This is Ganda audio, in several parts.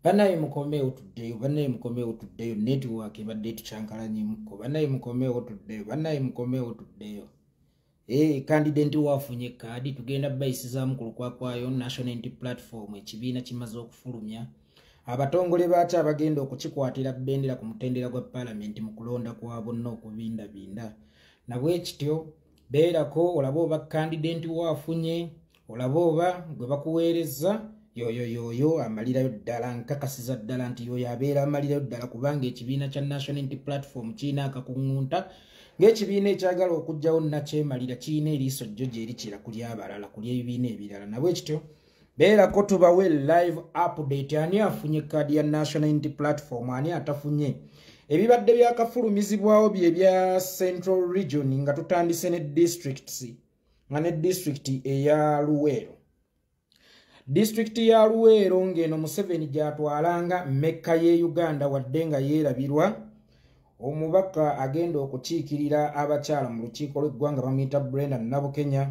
Banaye mukomeo tuddeyo network ebadde tucyankalanyimuko banaye mukomeo tuddeyo candidate wafunye kaadi tugenda bayisizaamu ku lukwakwayo national unity platform ekibiina kimaze okufulumya abatongole baakyo abagenda okukikwatira bbendera ku mutendera gwa parliament mu kulonda kwa bonna okubindabinda nabwe kityo beerako olaba oba candidate wafunye olaba oba gwe bakuweereza yoyo amalirayo ddala nkakasiza ddala nti yoyo abeera amalirayo ddala kubanga ekibiina kya national unity platform kirina akakuŋŋunta ng'ekibiina ekyagala okugyawo nakyemalira kirina eriiso jjo gye erikira ku lyabalala ku ly'ebibiina ebirala nabwe kityo beerako tubawe live update ani afunye kaadi ya national unity platform ani atafunye ebibadde byakafulumizibwawo bye bya central region nga tutandise ne districts nga ne district eya Luweero district ya Luweero ng'eno Museveni gyatwalanga Mecca ye Uganda wadde nga yeerabirwa omubaka agenda okukiikirira abakyala mu lukiiko lw'eggwanga bamuyita Brenda Nabukenya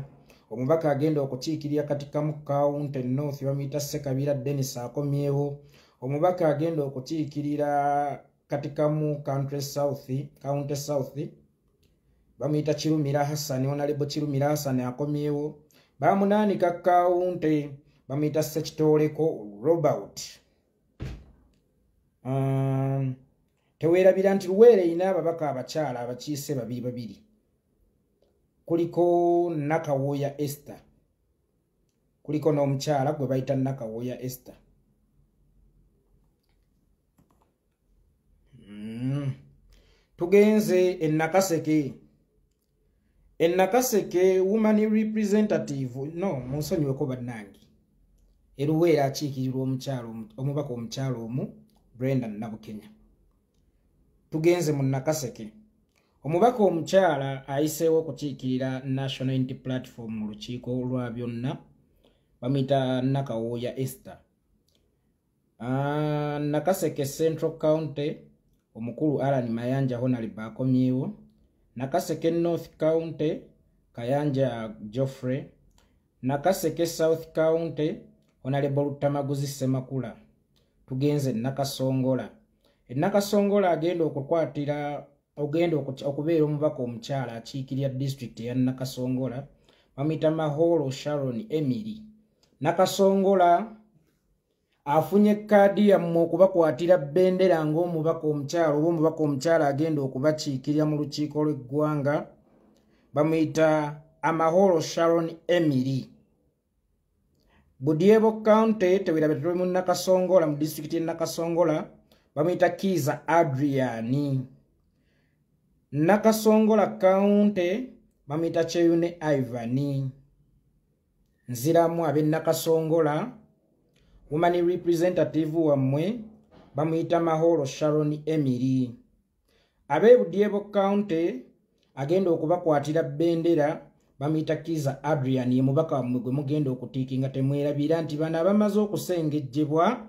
omubaka agenda okukiikirira Katikamu County North bamuyita Sekabira Dennis akomyewo omubaka agenda okukiikirira Katikamu County South bamuyita Kirumira Hassan Honorable Kirumira Hassan akomyewo bamunaanika County bamuyita Sekitoleko Robert teweerabira nti Luweero erina ababaka abakyala abakiise babiri kuliko Nakawooya Esther kuliko n'omukyala gwe bayita Nakawooya Esther tugenze Nakaseke woman representative munsonyiweko bannange Luweero akiikirirwa omubaka omukyala omu Brenda Nabukenya tugenze mu Nakaseke omubaka omukyala ayiseewo okukiikirira national unity platform mu lukiiko lwa byonna bamuyita Nakawooya Esther Nakaseke Central County omukulu Alan Mayanja Honorable akomyewo Nakaseke North County Kayanja Geoffrey Nakaseke South County Honorable Rutamaguzi Semakula tugenze Nakasongola Nakasongola agenda okubeera omubaka omukyala akiikirira district ya Nakasongola bamuyita Mahoro Sharon Emily Nakasongola afunye kaadi yammwe okubakwatira bbendera ng'omubaka omukyala oba omubaka omukyala agenda okubakiikirira mu lukiiko lw'eggwanga bamuyita Amahoro Sharon Emily Budiebo County teweerabe tuli mu Nakasongola mu district ya Nakasongola bamuyita Kiza Adriani Nakasongola County bamuyita Cheyune Ivani nziramu abe Nakasongola woman representative wammwe bamuyita Mahoro Sharon Emily abe Budiebo County agenda okubakwatira bbendera bamuyita Kiza Adriani mubaka wammwe gwe mugenda okutiikinga temwerabira nti bano abamaze okusengejjebwa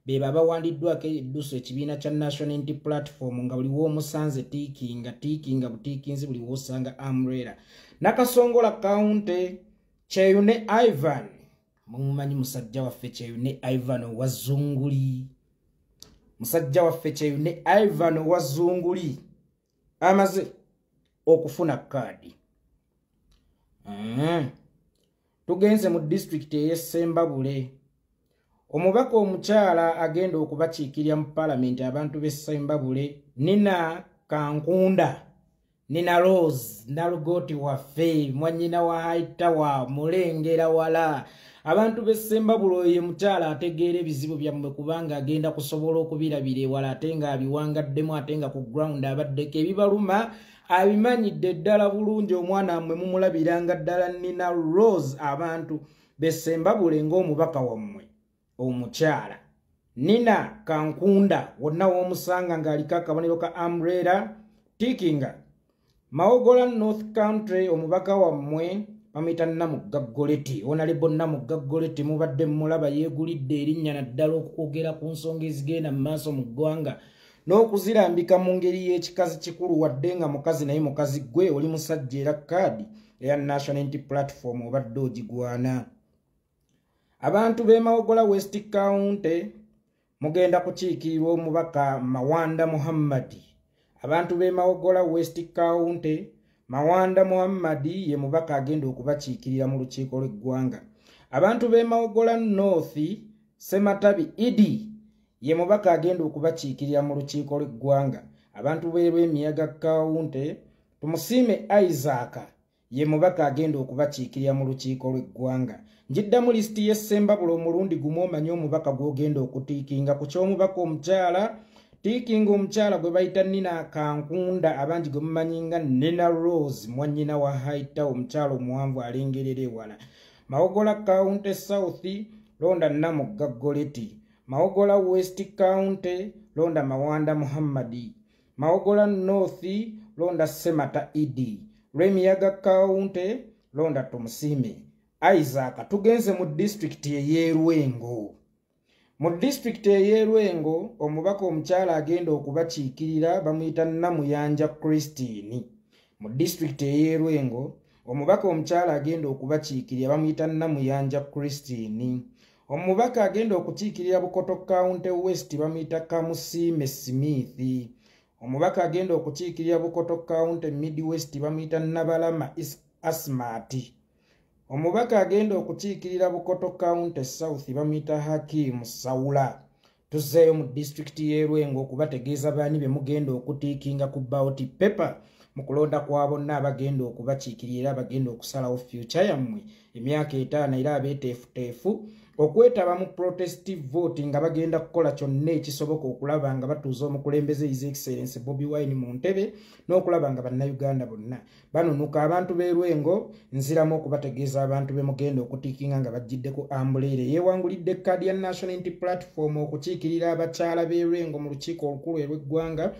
be babawandiddwako edduso ekibiina kya national unity platform nga buli w'omusanze tiikinga butiikinzi buli w'osanga umbrella Nakasongola County Cheyune Ivan mumumanyi musajja waffe Cheyune Ivan owazunguli amaze okufuna kaadi tugenze mu district ey'Essembabule omubaka omukyala agenda okubakiikirira mu parliament abantu b'Essembabule Nina Kankunda Nina Rose Nalugoti waffe mwanyina wa Haitawa mulengera wala abantu b'Essembabule oyo mukyala ategeera ebizibu byammwe kubanga agenda kusobola okubirabira ewala ate nga abiwangaddemu ate nga ku ground abaddeko ebibaluma abimanyidde ddala bulungi omwana mmwe mumulabiranga ddala Nina Rose abantu b'Essembabule ng'omubaka wammwe omukyala Nina Kankunda wonna w'omusanga ng'aliko akabonero ka umbrella tiikinga Mawogola North Country omubaka wammwe bamuyita Namugaggoleti Honorable Namugaggoleti mubadde mulaba yeegulidde erinnya naddala okwogera ku nsonga ezigenda mu maaso mu ggwanga n'okuzirambika mu ngeri y'ekikazi kikulu wadde nga mukazi naye mukazi gwe oli musajja era kaadi eya national unity platform obadde ogigwana abantu b'e Mawogola West County mugenda kukiikirirwa omubaka Mawanda Muhammad. Abantu b'e Mawogola West County, Mawanda Muhammad ye mubaka agenda okubakiikirira mu lukiiko lw'eggwanga. Abantu b'e Mawogola North, Sematabi Idi ye mubaka agenda okubakiikirira mu lukiiko lw'eggwanga. Abantu b'e Miyaga County, Tumusiime Isaac ye mubaka agenda okubakiikirira mu lukiiko lw'eggwanga. Njiddamu lisiti y'Essembabulo omulundi gumu omanyi omubaka gw'ogenda okutiikinga ku ky'omubaka omukyala. Tiikinga omukyala gwe bayita Nina Kankunda, abangi gwe mumanyi nga Nina Rose, mwannyina wa Hightown, omukyala omuwanvu alengerera ewala. Mawogola County South, londa Namugga Goleti. Mawogola West County, londa Mawanda Muhammad. Mawogola North, londa Semata Idi. Lw'Emiyaga County, londa Tumusiime Isaac. Tugenze mu district y'Erwengo. Mu district y'Erwengo omubaka omukyala agenda okubakiikirira bamuyita Namuyanja Christine. Mu district y'Erwengo omubaka omukyala agenda okubakiikirira bamuyita Namuyanja Christine. Omubaka agenda okukiikirira Bukoto County West bamuyita Kamusiime Smith. Omubaka agenda okukiikirira Bukoto County Midwest bamuyita Nabalama Asmati. Omubaka agenda okukiikirira Bukoto County South bamuyita Hakim Saula. Tuzzeeyo mu district y'Erwengo okubategeeza baani be mugenda okutiikinga ku ballot paper mu kulonda kwa bonna abagenda okubakiikirira abagenda okusalawo future yammwe emyaka 5 era abeeteefuteefu okwetaba mu protestive vote nga bagenda kukola kyonna ekisoboka okulaba nga batuuza omukulembeze His Excellency Bobi Wine mu ntebe n'okulaba nga bannayuganda bonna banunuka. Abantu b'Erwengo nziramu okubategeeza abantu be mugenda okutiikinga nga bajjidde ku ambulere yeewangulidde kkaadi ya National Unity Platform okukiikirira abakyala b'Erwengo mu lukiiko olukulu lw'eggwanga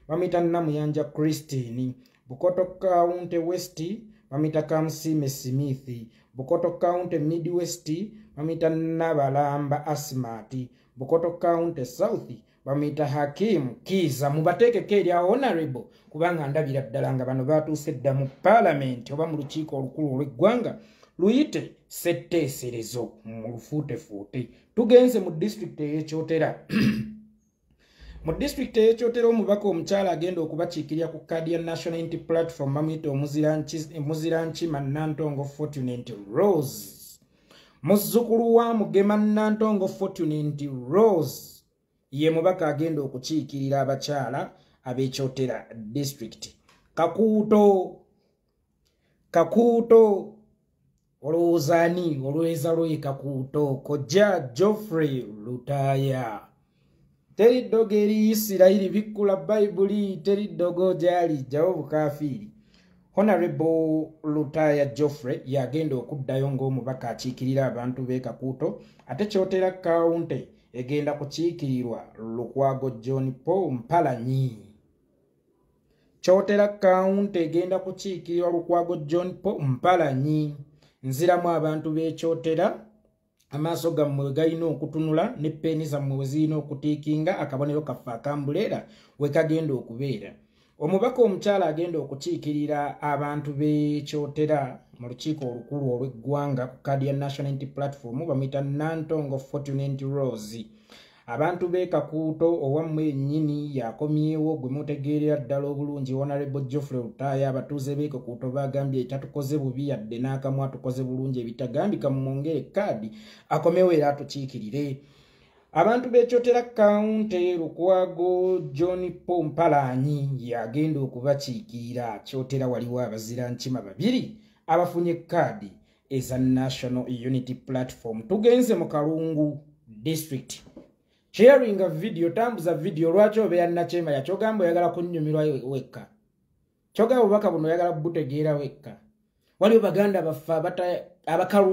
bamuyita Namuyanja Christine. Bukoto County West bamuyita Kamusiime Smith. Bukoto County Midwest bamuyita Nabalamba Asmati. Bukoto County South bamuyita Hakim Kiza. Mubateekeko eri honorable kubanga ndabira ddala nga bano batuuse dda mu parliament oba mu lukiiko olukulu olw'eggwanga luyite ssetteeserezo mu lufuutefuute. Tugenze mu district ey'Ekyotera. Mu district y'Ekyotera omubaka omukyala agenda okubakiikirira ku kkaadi ya National Unity Platform bamuyita Omuzirankima Nantongo Fortunate Rose. Muzzukulu wa Mugema Nantongo Fortunate Rose ye mubaka agenda okukiikirira abakyala ab'Ekyotera district. Kakuuto olowoozaani olweza lwe Kakuuto kojja Geoffrey Lutaya. Teri ddogo eri Isirayiri bikkula Bayibuli, teri ddogo gyali jjawo bukafiiri. Honorable Lutaya Geoffrey yagenda okuddayo ng'omubaka akiikirira abantu b'e Kakuuto, ate Kyotera County egenda kukiikirirwa Lukwago John Paul Mpalanyi. Kyotera County egenda kukiikirirwa Lukwago John Paul Mpalanyi. Nziramu abantu b'Ekyotera amaaso gammwe galina okutunula ne peeni zammwe we zirina okutiikinga akabonero kaffe akambulera we kagenda okubeera. Omubaka omukyala agenda okukiikirira abantu b'Ekyotera mu lukiiko olukulu olw'eggwanga ku kkaadi ya National Unity Platform bamuyita Nantongo Fortunate Rose. Abantu b'e Kakuuto owammwe ennyini yakomyewo gwe mutegeerera ddala obulungi Honorable Geoffrey Lutaya. Abatuuze b'e Kakuuto bagambye tatukoze bubi yadde n'akamu atukoze bulungi ebitagambika mumwongere kkaadi akomewo era atukiikirire. Abantu b'Ekyotera County Lukwago John Paul Mpalanyi yagenda okubakiikirira. Kyotera waliwo abazirankima babiri abafunye kkaadi eza National Unity Platform. Tugenze mu Kalungu district. Sharing a video, tambuza video, lwaki obeera Nakyeema yakyogamba oyagala kunnyumirwa wekka. Kyogamba obubaka buno oyagala butegeera wekka. Waliwo baganda baffe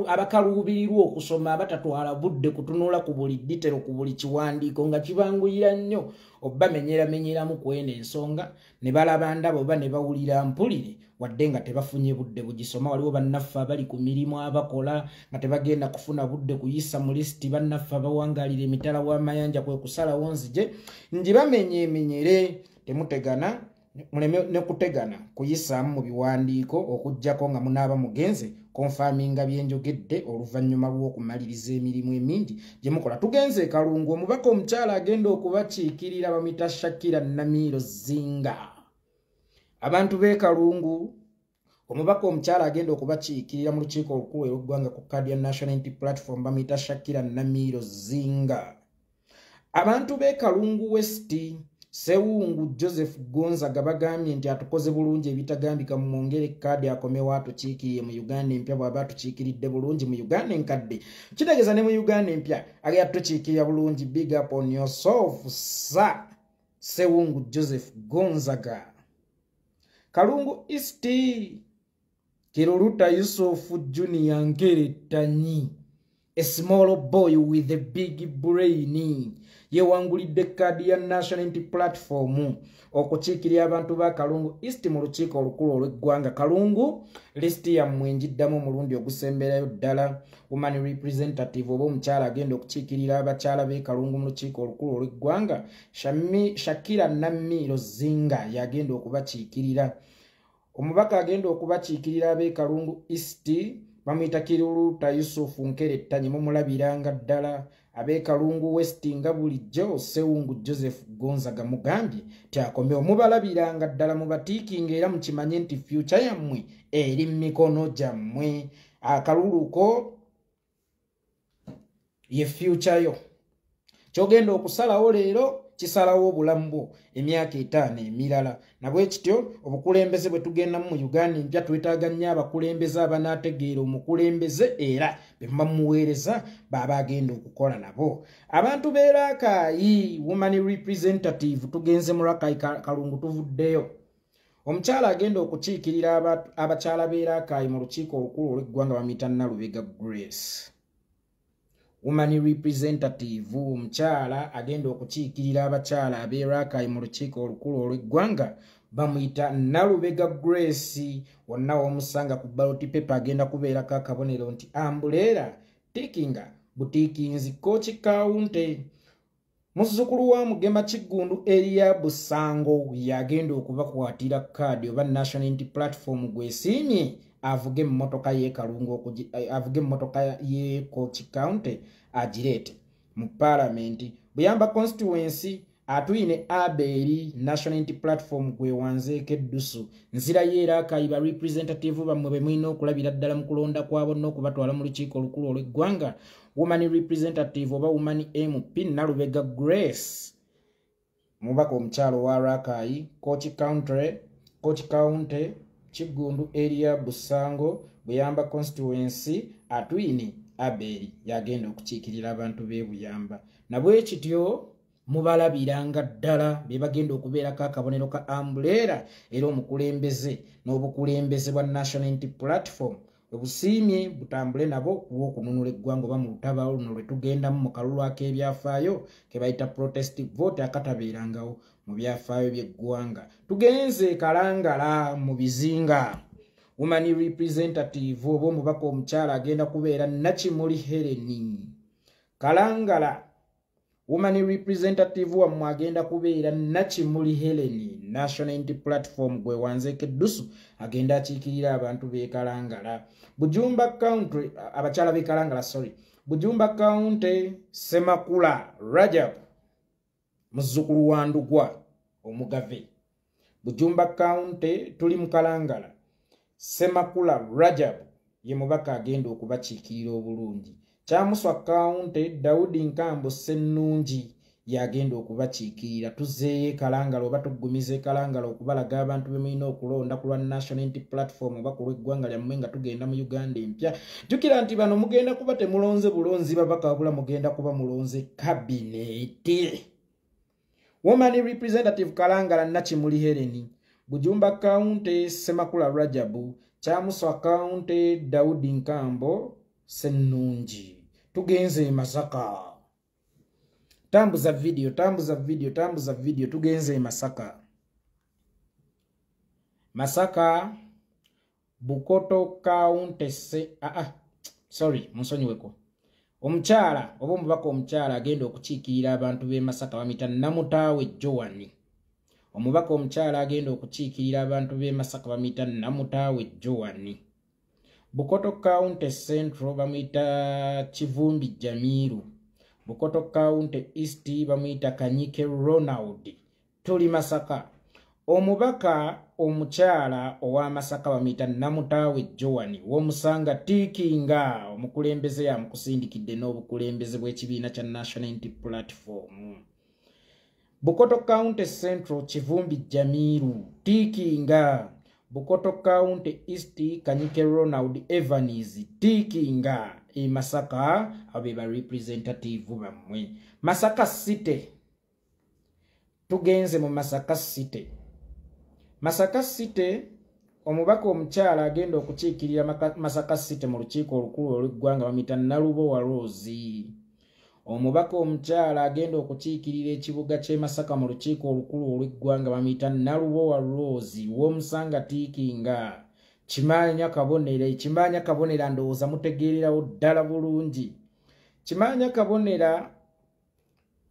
abakaluubirirwa okusoma abatatwala budde kutunula ku buli ditero ku buli kiwandiiko nga kibanguyira nnyo obbamenyeramenyeramu kwena ensonga ne balaba ndaba oba ne bawulira mpulire wadde nga tebafunye budde bugisoma. Waliwo bannaffe abali ku mirimu abakola nga tebagenda kufuna budde kuyisa mu lisiti. Bannaffe abawangalira emitala w'amayanja kwe kusalawo nzije njibamenyeemenyere temutegana muleme ne kutegana kuyisaamu mu biwandiiko okujjako nga munaaba mugenze konfaminga byenjogedde oluvannyuma lw'okumaliriza emirimu emingi gye mukola. Tugenze Kalungu, omubaka omukyala agenda okubakiikirira bamuyita Shakira Namiro Zinga. Abantu b'e Kalungu, omubaka omukyala agenda okubakiikirira mu lukiiko olukulu olw'eggwanga ku kkaadi ya National Unity Platform bamuyita Shakira Namiro Zinga. Abantu b'e Kalungu West, Sewungu Joseph Gonzaga bagambye nti atukoze bulungi ebitagambika mu mwongere kkaadi akomewo atukiikiriye mu Uganda empya bw'aba atukiikiridde bulungi mu Uganda enkadde. Kitegeeza ne mu Uganda empya agenda atukiikirira bulungi. Big up on yourself, sir. Sewungu Joseph Gonzaga. Kalungu East, Kiruluta Yusuf Junior Nkeretanyi, a small boy with a big brain, yewangulidde kkaadi ya National Unity Platform okukiikirira abantu ba Kalungu East mu lukiiko olukulu olw'eggwanga. Kalungu list yammwe njiddamu omulundi ogusemberayo ddala. Woman representative oba omukyala agenda okukiikirira abakyala b'e Kalungu mu lukiiko olukulu olw'eggwanga, Shakira Namiro Zinga yagenda okubakiikirira. Omubaka agenda okubakiikirira ab'e Kalungu East bamuyita Kiruluta Yusuf Nkeretanyi, mumulabiranga ddala. Ab'e Kalungu West nga bulijjo Sewungu Joseph Gonzaga mugambye tyakomewo, mubalabiranga ddala, mubatiikinga era mukimanye nti future yammwe eri mu mikono gyammwe. Akaluluko ye future yo. Kyogenda okusalawo leero kisalawo obulamu bwo emyaka 5 emirala. Nabwe kityo obukulembeze bwe tugenda mu Uganda empya twetaaga nnyo abakulembeze abanaategeera omukulembeze era bemuweereza baba agenda okukola nabo. Abantu b'e Rakai, woman representative, tugenze mu Rakai Kalungu tuvuddeyo. Omukyala agenda okukiikirira abakyala b'e Rakai mu lukiiko olukulu olw'eggwanga bamuyita Nalubega Grace. Woman representative omukyala agenda okukiikirira abakyala ab'e Rakai mu lukiiko olukulu olw'eggwanga bamuyita Nalubega Grace. Wonna w'omusanga ku ballot paper agenda kubeerako akabonero nti Ambulera tikinga butiikinzi Kochi Kaunti. Muzzukulu wa Mugema Kiggundu Elia Busango yagenda okubakwatira kkaadi oba National Unity Platform gwesiimye avuge mmotoka ye Kalungu avuge mmotoka ye Kochi County agirete mu parliament. Buyamba constituency atuyine Aberi National Unity Platform gwe wanzeeke Dusu nzira yeera kayiba representative bamwe bemulina okulabira ddala mu kulonda kwabo n'okubatwala mu lukiiko olukulu olw'eggwanga. Woman representative oba woman MP Nalubega Grace, mubaka omukyalo wa Rakai Kochi County Kiggundu Elia Busango Buyamba constituency atwine Aberi yagenda okukiikirira abantu b'e Buyamba. Nabwe kityo mubalabiranga ddala be bagenda okubeerako akabonero ka Ambulera era omukulembeze n'obukulembeze bwa National Unity Platform obusiimye butambule nabo lw'okununula eggwanga oba mu lutabaalo luno lwe tugendamu mu kalulu ak'ebyafaayo ke bayita protest vote akatabeerangawo mu byafaayo by'eggwanga. Tugenze Kalangala mu bizinga. Woman representative oba omubaka omukyala agenda kubeera Nakimuli Helen. Kalangala woman representative wammwe agenda kubeera Nakimuli Helen. National Unity Platform gwe wanzeeke Dusu agenda akiikirira abantu b'e Kalangala. Bujumba County abakyala b'e Kalangala Bujumba County Semakula Rajab muzzukulu wa Ndugwa omugave. Bujumba County tuli mu Kalangala. Semakula Rajab ye mubaka agenda okubakiikirira obulungi. Kyamuswa County Daudi Nkambo Sennungi yagenda okubakiikirira. Tuzeeye Kalangala oba tugumize Kalangala okubalaga abantu bemulina okulonda ku lwa National Unity Platform oba ku lw'eggwanga lyammwe nga tugenda mu Uganda empya. Jjukira nti bano mugenda kuba temulonze bulonzi babaka wabula mugenda kuba mulonze kabineti. Woman representative Kalangala Nakimuli Helen. Bujumba County Semakula Rajabu. Kyamuswa County Daudi Nkambo Sennungi. Tugenze Masaka. Tambuza video tugenze Masaka. Masaka Bukoto County munsonyiweko. Omukyala oba omubaka omukyala agenda okukiikirira abantu b'e Masaka bamuyita Namutaawe Joani. Omubaka omukyala agenda okukiikirira abantu b'e Masaka bamuyita Namutaawe Joani. Bukoto County Central bamuyita Kivumbi Jamiru. Bukoto County East bamuyita Kanyike Ronald. Tuli Masaka. Omubaka omukyala owa Masaka bamuyita Namutawe Joani w'omusanga Tikinga omukulembeze yamukusindikidde n'obukulembeze bw'ekibiina kya National Unity Platform. Bukoto County Central Kivumbi Jamiru Tikinga. Bukoto County East Kanyike Ronald Evans Tikinga e Masaka abeba representative bamwe. Masaka City. Tugenze mu Masaka City. Masaka City omubaka omukyala agenda okukiikirira Masaka City mu lukiiko olukulu olw'eggwanga bamuyita Nalubowa Rose. Omubaka omukyala agenda okukiikirira ekibuga ky'e Masaka mu lukiiko olukulu olw'eggwanga bamuyita Nalubowa Rose w'omusanga Tikinga. Kimanya kabonera ndowooza mutegeererawo ddala bulungi. Kimanya kabonera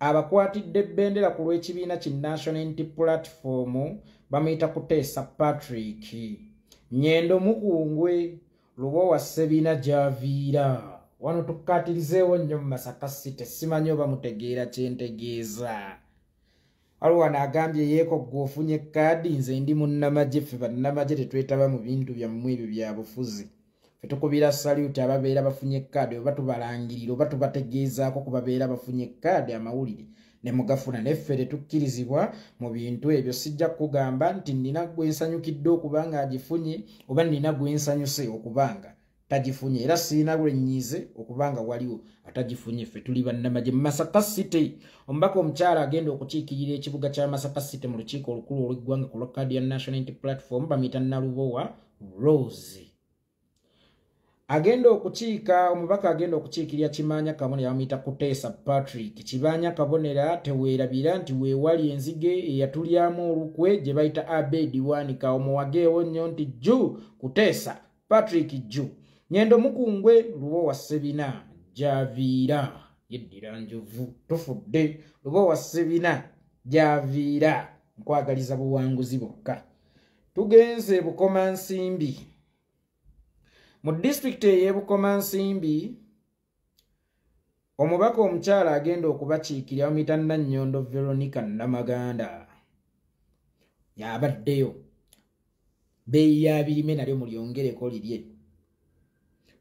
abakwatidde bendera ku lw'ekibiina ki National Unity Platform bamuyita Kuteesa Patrick. Nyendo Mukungwe Lubowa Sebina Javiira. Wano tukatirizeewo nnyo mu Masaka City simanyi oba mutegeera kyentegeeza. Alwana agambye yeeko gwofunye kaadi nze ndi munnamagye ffe bannamagye tetwetaba mu bintu byammwe ebyo bya bufuzi. Ffe tukubira salute ababeera bafunye kaadi oba tubalangirira oba tubategeezaako ku babeera bafunye kaadi amawulire ne mugafuna neffe tetukkirizibwa mu bintu ebyo. Sijja kugamba nti nina gwensanyukidde okubanga agifunye oba nina gwensanyuse okubanga tagifunye era siina lwenyize okubanga waliwo atagifunye. Ffe tuli bannamagye mu Masaka City. Omubaka omukyala agenda okukiikirira ekibuga kya Masaka City mu lukiiko olukulu olw'eggwanga ku lwa kaadi ya National Unity Platform bamuyita Nalubowa Rose. Omubaka agenda okukiikirira Kimanya Kabonera bamuyita Kuteesa Patrick. Kimanya Kabonera teweerabira nti weewali enzige eyatulyamu olukwe gye bayita Abedi Wanika omuwageewo nnyo nti jju Kuteesa Patrick jju. Nyendo Mukungwe Lubowa Sebina Javiira yeddira njovu tofudde. Lubowa Sebina Javiira nkwagaliza buwanguzi bwokka. Tugenze Bukomansimbi. Mu district y'e Bukomansimbi omubaka omukyala agenda okubakiikirira bamuyita Nannyondo Veronica Namaganda. Yabaddeyo. Beeyi ya birime nalyo mulyongereko lirye.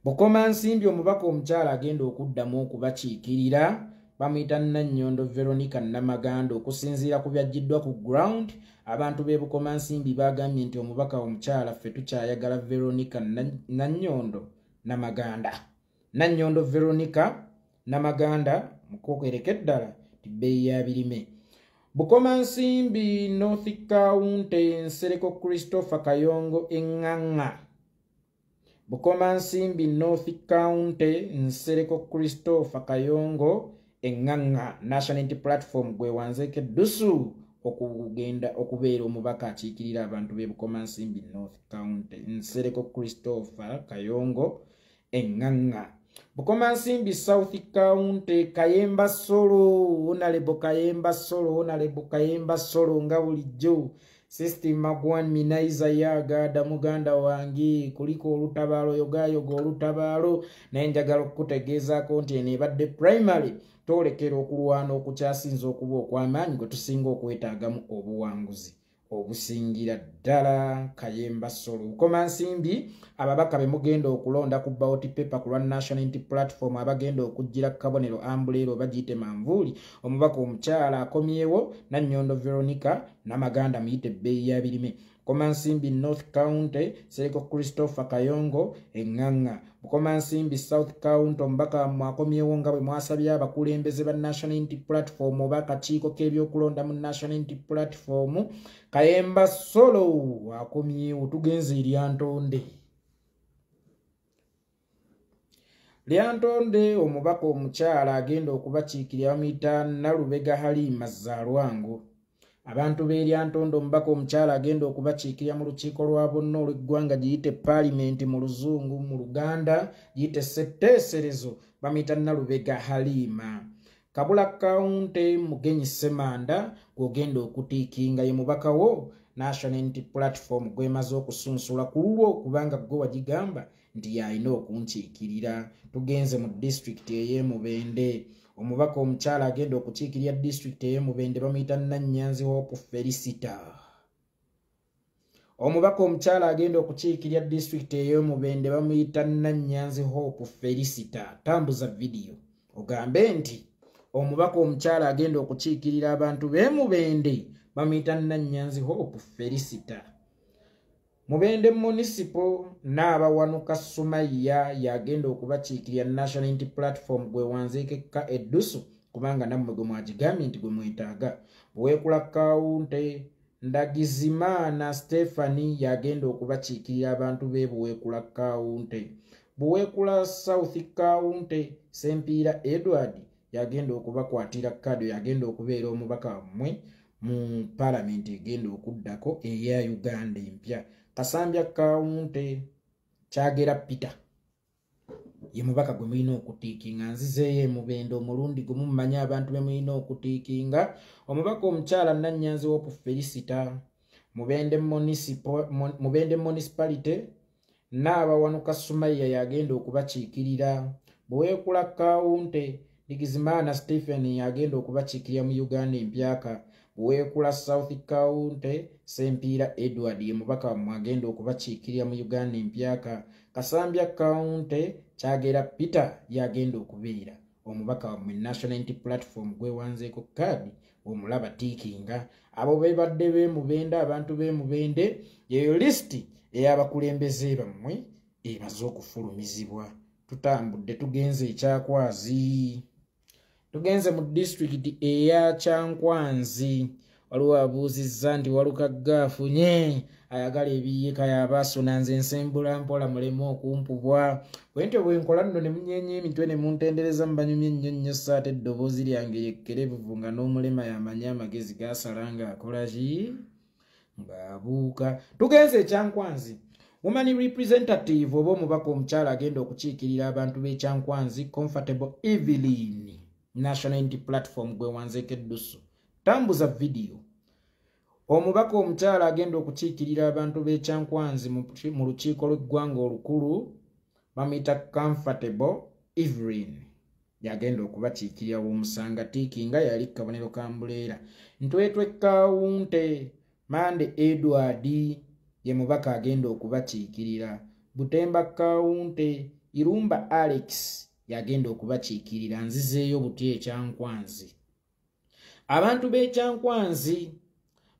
Bukomansimbi omubaka omukyala agenda okuddamu okubakiikirira bamuyita Nannyondo Veronica Namaganda. Okusinziira ku byajjiddwa ku ground abantu b'e Bukomansimbi bagambye nti omubaka omukyala ffe tukyayagala Veronica Nannyondo Namaganda. Nannyondo Veronica Namaganda mukookereke ddala ti bbeeyi ya birime. Bukomansimbi North County Nsereko Christopher Kayongo Enganga. Bukomansimbi North County Nsereko Christopher Kayongo Enganga. National Unity Platform gwe wanzeke dusu okugenda okubeera omubaka akiikirira abantu b'e Bukomansimbi North County Nsereko Christopher Kayongo Enganga. Bukomansimbi South County Kayemba Solo Honorable Kayemba Solo nga bulijjo. System Magwan Minaiza Yagada muganda wangi kuliko olutabaalo yogayoga olutabaalo naye njagala okutegeezaako nti eno ebadde primary twolekera okulwana okukyasinza okuba okw'amaanyi gwe tusinga okwetaagamu obuwanguzi obusingira ddala. Kayemba Solo Bukomansimbi ababaka be mugenda okulonda ku ballot paper ku lwa National Unity Platform abagenda okujjira Kabonero Ambulero bagiyite manvuuli. Omubaka omukyala akomyewo Nannyondo Veronica Namaganda muyite bbeeyi ya birime. Bukomansimbi North County Nsereko Christopher Kayongo Enganga. Bukomansimbi South County omubaka mwakomyewo nga bwe mwasabye abakulembeze ba National Unity Platform oba akakiiko k'ebyokulonda mu National Unity Platform. Kayemba Solo akomyewo. Tugenze Lyantonde omubaka omukyala agenda okubakiikirira bamuyita Nalubega Halima Zalwango. Abantu b'e Lyantonde omubaka omukyala agenda okubakiikirira mu lukiiko lwa bonna olw'eggwanga giyite Parliament mu Luzungu, mu Luganda giyite Ssetteeserezo bamuyita Nalubega Halima. Kabula County Mugenyi Semanda gw'ogenda okutiikinga ye mubaka wo National Unity Platform gwemaze okusunsula ku lulwo kubanga gwe wagigamba nti yalina okunkiikirira. Tugenze mu district ey'e Mubende, omubaka omukyala agenda okukiikirira district ey'e Mubende bamuyita Nannyanzi Hope Felicita. Omubaka omukyala agenda okukiikirira district ey'e Mubende bamuyita Nannyanzi Hope Felicita. Tambuza video ogambe nti omubaka omukyala agenda okukiikirira abantu b'e Mubende bamuyita Nannyanzi Hope Felicita. Mubende Municipal Naabawanuka Sumaya yagenda okubakiikirira National Unity Platform gwe Wanzeekeka Eddusu kubanga nammwe gwe mwagigambye nti gwe mwetaaga. Buweekula Kaunti Ndagizimana Stephanie yagenda okubakiikirira abantu b'e Buweekula Kaunti. Buweekula South Kaunti Sempiira Edward yagenda okubakwatira kado, yagenda okubeera omubaka wammwe mu Parliament egenda okuddako eya Uganda empya. Kasambya Kaunti Kyagera Peter ye mubaka gwe mulina okutiikinga. Nzizeeyo e Mubende omulundi gumu mumanyi abantu be mulina okutiikinga. Omubaka omukyala Nannyanzi Hope Felicita. Mubende Municipality Naabawanuka Sumaya yagenda okubakiikirira. Buweekula Kaunti Ndagizimana Stephen yagenda okubakiikirira mu Uganda empyaka. Buweekula South County Sempiira Edward ye mubaka wammwe agenda okubakiikirira mu Uganda empyaka. Kasambya County Kyagera Peter yagenda okubeera omubaka wammwe National Unity Platform gwe Wanzeeko kadi omulaba tiikinga. Abo bebadde b'e Mubende, abantu b'e Mubende, yeyo listi ey'abakulembeze bammwe emaze okufulumizibwa. Tutambudde tugenze ekyakwazi. Tugenze mu district eya Kyankwanzi. Waliwo abuuzizza nti Waluka gaafunye ayagala ebiyika yabaasuna nze nsembula mpola mulemu okumpubwa. Bwentyo bwe nkola nno ne munyeenya emitwe ne muntendereza mu banyumya ennyo nnyo saate eddoboozi lyange lyekkerevuvu nga n'omulema yamanyi amagezi gaasala ng'akola ki ng'abuuka. Tugenze Kyankwanzi. Woman representative oba omubaka omukyala agenda okukiikirira abantu b'e Kyankwanzi Comfortable Evelyn National Unity Platform gwe Wanzeeko Eddusu. Tambuza video. Omubaka omukyala agenda okukiikirira abantu b'e Kyankwanzi mu lukiiko lw'eggwanga olukulu bamuyita Comfortable Evelyn yagenda okubakiikirira w'omusanga tiikinga yali kabonero ka Mbuleera. Ntwetwe Kaunti Mande Edward ye mubaka agenda okubakiikirira. Butemba Kaunti Irumba Alex yagenda okubakiikirira. Nzizeeyo butya Ekyankwanzi. Abantu b'e Kyankwanzi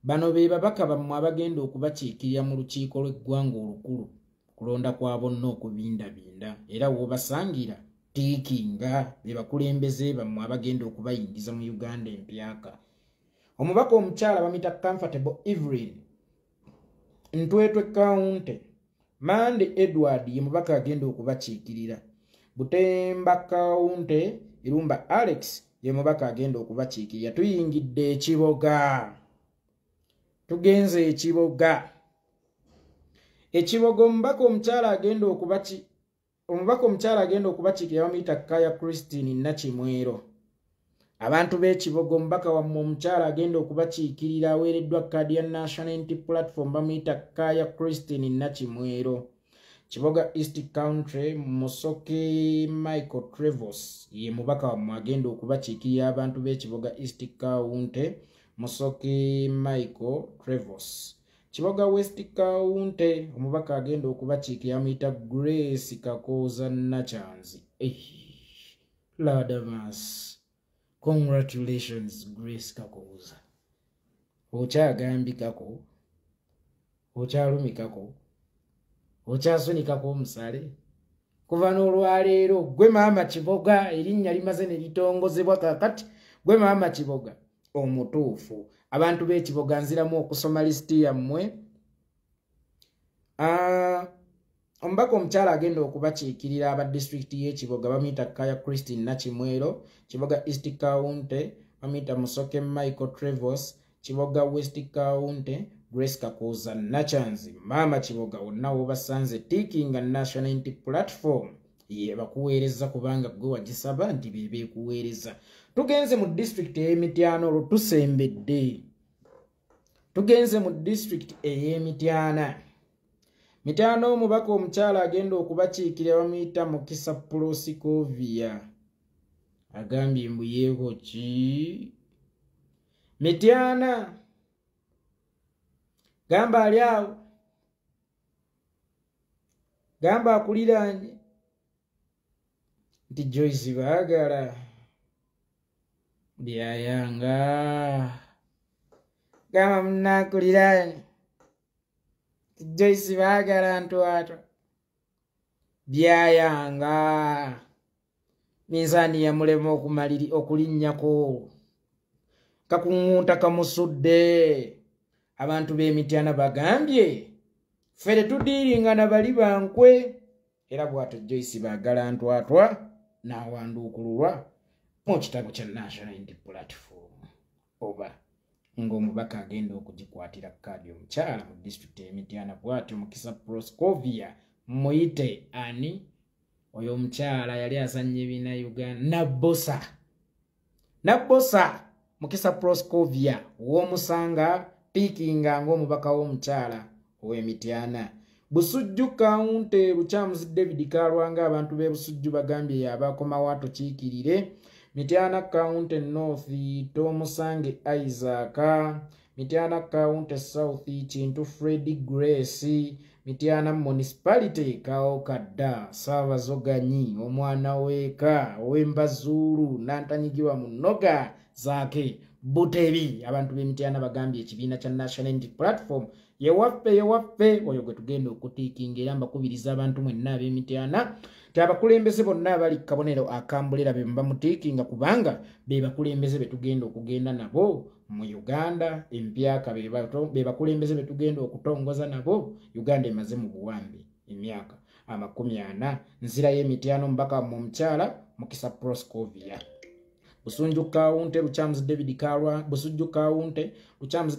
bano be babaka bammwe abagenda okubakiikirira mu lukiiko lw'eggwanga olukulu kulonda kwa bonna okubindabinda era w'obasangira tiikinga be bakulembeze bammwe abagenda okubayingiza mu Uganda empyaka. Omubaka omukyala bamuyita Comfortable Evelyn. Ntwetwe County Mande Edward ye mubaka agenda okubakiikirira. Butemba County Irumba Alex ye mubaka agenda okubakiikirira. Tuyingidde Ekiboga. Tugenze Ekiboga. Ekiboga omubaka omukyala agenda okubakiikirira bamuyita Kaya Christine Nakimwero. Abantu b'Ekiboga omubaka wammwe omukyala agenda okubakiikirira aweereddwa kkaadi ya National Unity Platform bamuyita Kaya Christine Nakimwero. Kiboga East Country Musoke Michael Trevos ye mubaka wammwe agenda okubakiikirira abantu b'Ekiboga East County Musoke Michael Trevos. Kiboga West County omubaka agenda okubakiikirira amuyita Grace Kakoza Nachanzi. Ladamas. Congratulations Grace Kakoza. Okyagambikako, okyalumikako, okyasunikako omusale. Kuva n'olwaleero gwe maama Kiboga erinnya limaze ne litongozebwa kakati gwe maama Kiboga omutuufu. Abantu b'Ekiboga nziramu okusoma lisiti yammwe. Omubaka omukyala agenda okubakiikirira aba district y'Ekiboga bamuyita Kaya Christine Nakimwero. Kiboga East County bamuyita Musoke Michael Trevos. Kiboga West County Grace Kakoza Nachanzi. Maama Kiboga wonna w'obasanze tiikinga National Unity Platform ye bakuweereza kubanga gwe wagisaba nti be beekuweereza. Tugenze mu district ey'Emityana olwo tusembedde. Tugenze mu district ey'Emityana. Mityana omubaka omukyala agenda okubakiikira bamuyita Mukisa Proscovia agambye mbu yeeko ki Mityana gamba ali awo gamba akuliranye nti Joyce baagala byayanga gamba munakuliranye Joyce baagala ntwatwa byayanga minzani ya mulema okulinnyako kakungunta kamusudde abantu b'Emityana bagambye fere tudiringa na bali bankwe era bw'ato Joyce baagala ntwatwa n'awanduukululwa mu kitabo kya National Unity Platform oba ng'omubaka agenda okugikwatira kaadi omukyala mu disitulikiti y'Emityana bw'atyo Mukisa Proscovia muyite ani oyo omukyala yali azannya ebiina Uganda Nabbosa Mukisa Proscovia w'omusanga piikinga ng'omubaka w'omukyala ow'Emityana Busujju Kaunti Luchamuzi David Kalwanga abantu b'e Busujju bagambye yabakomawo atukiikirire Mityana County North Tomusange Isaac Mityana County South Kintu Freddy Grace Mityana Municipality Kaokadda Saabazoganyi omwana w'eka ow'Embazulu n'antanyigirwa mu nnoga zaake Butebi abantu b'Emityana bagambye ekibiina kya National Unity Platform yewaffe oyo gwe tugenda okutiikinga era mbakubiriza abantu mwenna ab'Emityana ti abakulembeze bonna abali kabonero akambulira be mbamutiikinga kubanga be bakulembeze betugenda okugenda nabo mu Uganda empyaka be bakulembeze betugenda okutongoza nabo Uganda emaze mu buwambi emyaka 40 nzira y'Emityana omubaka mu mukyala Mukisa Proscovia Busujju Kaunti Luchamuzi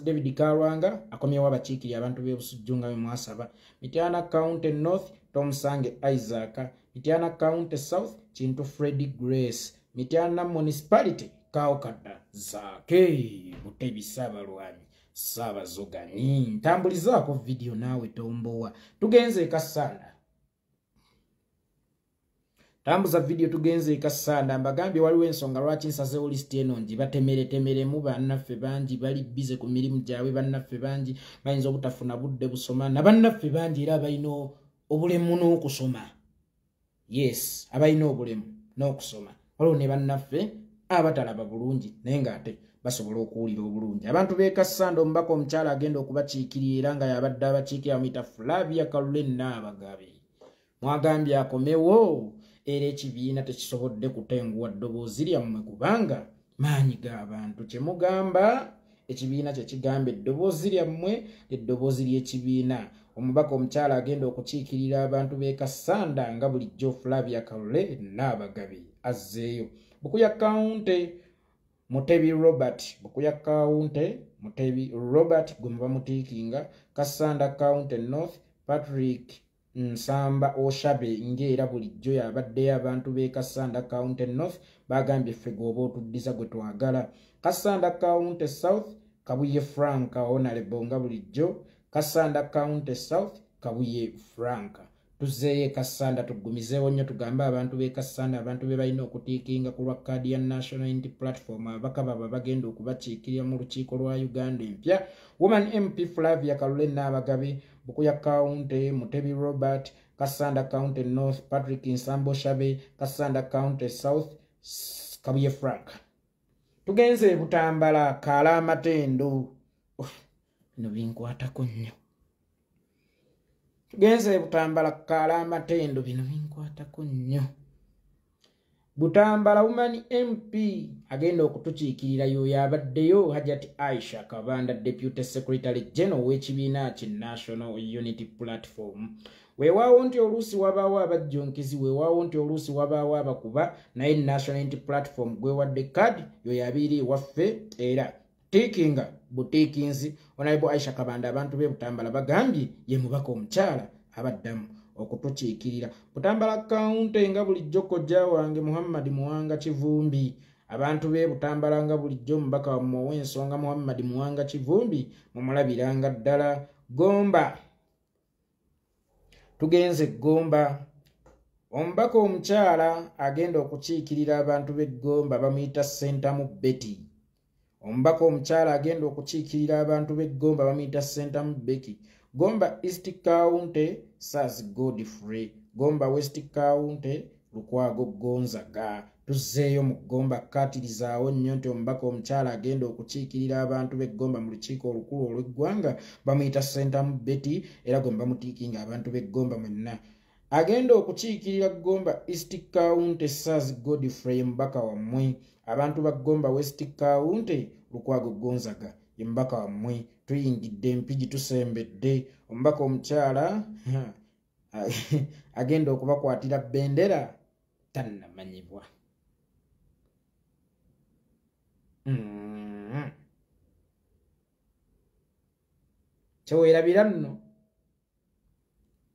David Kalwanga akomyewo abakiikiri abantu b'e Busujju nga mwasaba Mityana County North Tomusange Isaac Mityana County South Kintu Freddy Grace Mityana Municipality Kaokadda zaake Butebi Saabalwanyi Saabazoganyi ntambulizaako video naawe tombowa tugenze Kasanda Tambuza video tugenze Kasanda mbagambye waliwo ensonga lwaki nsazeewo list eno ngibatemeremu bannaffe bangi bali bize ku mirimu gyabwe bannaffe bangi bayinza obutafuna budde busoma na bannaffe bangi era abalina obulemu n'okusoma yes abalina obulemu n'okusoma waliwo ne bannaffe abatalaba bulungi naye ng'ate basobola okuwulira obulungi abantu b'e Kasanda omubaka omukyala agenda okubakiikirira era nga yabadde abakiikira amuyita Flavia Caroline Nabagabe mwagambye akomewo era ekibiina tekisobodde kutenguwa ddoboozi lyammwe kubanga maanyi g'abantu kyemugamba ekibiina kyekigamba eddoboozi lyammwe eddoboozi ly'ekibiina omubaka omukyala agenda okukiikirira abantu b'e Kasanda nga bulijjo Flavia Caroline Nabagabe azzeeyo Bukuya County Mutebi Robert gwe muba mutiikinga Kasanda County North Patrick Nsamba Oshabe ng'era bulijjo yabaddeyo abantu b'e Kasanda County North bagambye ffe gwoba otuddiza gwe twagala Kasanda County South Kabuye Frank Honorable nga bulijjo Kasanda County South Kabuye Frank tuzeeye Kasanda tugumizeewo nnyo tugambe abantu b'e Kasanda abantu be balina okutiikinga ku lwa kaadi ya National Unity Platform ababaka baba bagenda okubakiikirira mu lukiiko lwa Uganda empya Woman MP Flavia Caroline Nabagabe Bukuya County Mutebi Robert Kasanda County North Patrick Nsambo Shabe Kasanda County South Kabuye Frank tugenze Butambala Kala Matendo bino binkwatako nnyo tugenze Butambala Kala Matendo bino binkwatako nnyo Butambala Woman MP agenda okutukiikirira yoyo abaddeyo Hajati Aisha Kabanda Deputy Secretary General w'ekibiina ki National Unity Platform weewaawo nti oluusi wabaawo abajjonkizi weewaawo nti oluusi wabaawo abakuba naye National Unity Platform gwewadde kaadi yoyo abiiri ewaffe era tiikinga butiikinzi Honorable Aisha Kabanda abantu b'e Butambala bagambye ye mubaka omukyala abaddamu okutukiikirira Butambala County nga bulijjo kojja wange Muhammad Muwanga Kivumbi abantu b'e Butambala nga bulijjo mubaka wammwe ow'ensonga Muhammad Muwanga Kivumbi mumulabiranga ddala Gomba tugenze Gomba. Omubaka omukyala agenda okukiikirira abantu b'e Gomba bamuyita Sentamu Betty. Omubaka omukyala agenda okukiikirira abantu b'e Gomba bamuyita Sentamu Betty. Gomba East County Saz Godfrey. Gomba West County Lukwago Gonzaga. Tuzzeeyo mu Gomba kkatirizaawo nnyo nti omubaka omukyala agenda okukiikirira abantu b'e Gomba mu lukiiko olukulu olw'eggwanga bamuyita Sentamu Betty era gwe bamutiikinga abantu b'e Gomba mwenna. Agenda okukiikirira Gomba East County Saz Godfrey mbaka wammwe. Abantu ba Gomba West County Lukwago Gonzaga ye mbaka wammwe. Tuyingidde empigi tusembedde. Omubaka omukyala agenda okubakwatira bendera tannamanyibwa. Kyeweerabira nno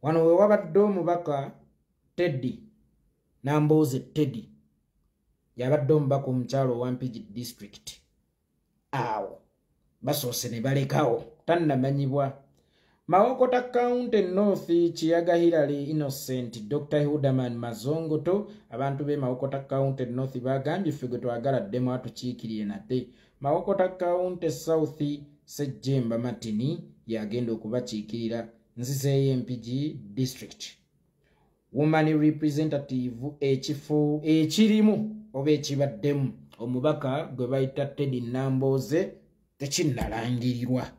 wano we wabadde omubaka Teddy Nambooze Teddy yabadde omubaka omukyalo owa Mpigi District. Awo basoose ne balekawo tannamanyibwa. Mawokota County North Kiyaga Hillary Innocent Dr. Hudaman Mazongoto. Abantu be Mawokota County North bagambye ffe gwe twagaladdemu atukiikirire nate. Mawokota County South Sejjemba Matini yagenda okubakiikirira Nzizeeyo Mpigi District. Woman representative ekifo ekirimu oba ekibaddemu omubaka gwe bayita Teddy Nambooze tekinnalangirirwa.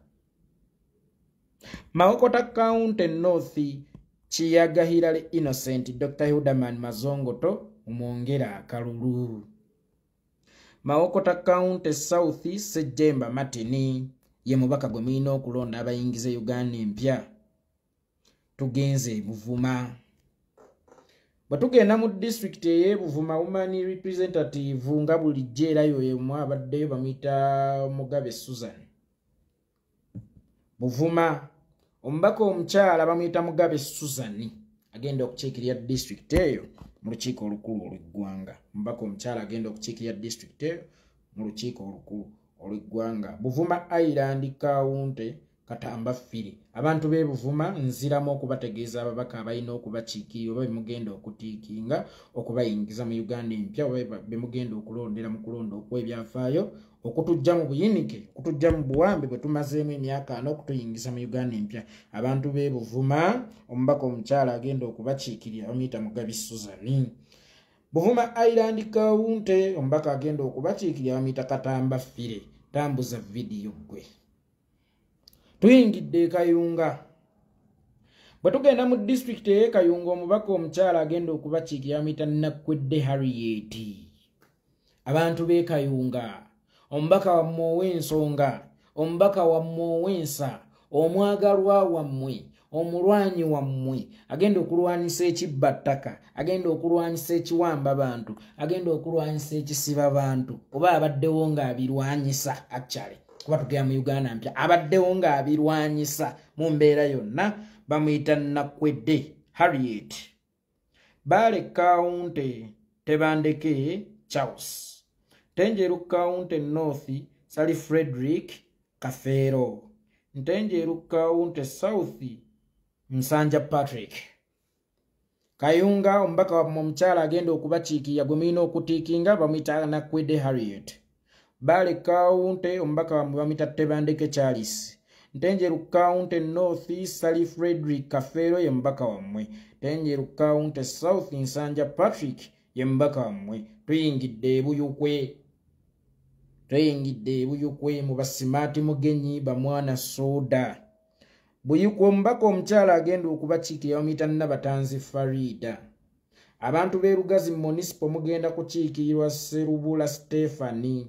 Mawokota County North Kiyaga Hillary Innocent Dr. Hudaman Mazongoto umwongera akalulu. Mawokota County South Sejjemba Matini ye mubaka gwe mulina okulonda abayingize Uganda empya. Tugenze Buvuma. Bwe tugenda mu district ey'e Buvuma woman representative nga bulijjo era yoyemu abaddeyo bamuyita Mugabe Susan. Buvuma omubaka omukyala bamuyita Mugabe Susan agenda okukiikirira district eyo mu lukiiko olukulu olw'eggwanga. Omubaka omukyala agenda okukiikirira district eyo mu lukiiko olukulu olw'eggwanga. Buvuma Island County Katamba Firi. Abantu b'e Buvuma nziramu okubategeeza ababaka abalina okubakiikirira oba bemugenda okutiikinga okubayingiza mu Uganda empya oba bemugenda okulondera mu kulonda okw'ebyafaayo okutujja mu buyinike okutujja mu buwambe bwe tumazeemu emyaka n'okutuyingiza mu Uganda empya. Abantu b'e Buvuma omubaka omukyala agenda okubakiikirira bamuyita Mugabi Suzani. Buvuma Island County omubaka agenda okubakiikirira bamuyita Katamba Fire. Tambuza vidiyo gwe. Tuyingidde Kayunga. Bwe tugenda mu district ey'e Kayunga omubaka omukyala agenda okubakiikirira bamuyita Nakwedde Harriet. Abantu b'e Kayunga omubaka wammwe ow'ensonga, omubaka wammwe ow'ensa, omwagalwa wammwe, omulwanyi wammwe agenda okulwanyisa ekibbattaka, agenda okulwanyisa ekiwamba bantu, agenda okulwanyisa ekisiba bantu oba abaddewo ng'abirwanyisa actually kuba tugera mu Uganda mpya abaddewo ng'abirwanyisa mu mbeera yonna bamuyita Nakwedde Harriet. Bale County Tebandeke Charles. Ntenjeru County North Sally Frederick Kafero. Ntenjeru County South Nsanja Patrick. Kayunga omubaka wa omukyala agenda okubakiikirira gwe mulina okutiikinga bamuyita Nakwedde Harriet. Bale County omubaka wa bamuyita Tebandeke Charles. Ntenjeru County North Sally Frederick Kafero ye mubaka wammwe. Ntenjeru County South Nsanja Patrick ye mubaka wammwe. Tuyingidde Buyukwe. Tuyingidde Buyukwe mu basimaati mugenyi bamwana soda. Buyukwe omubaka omukyala agenda okubakiikirira bamuyita Nabatanzi Farida. Abantu b'e Lugazi municipal mugenda kukiikirirwa Serubula Stephanie.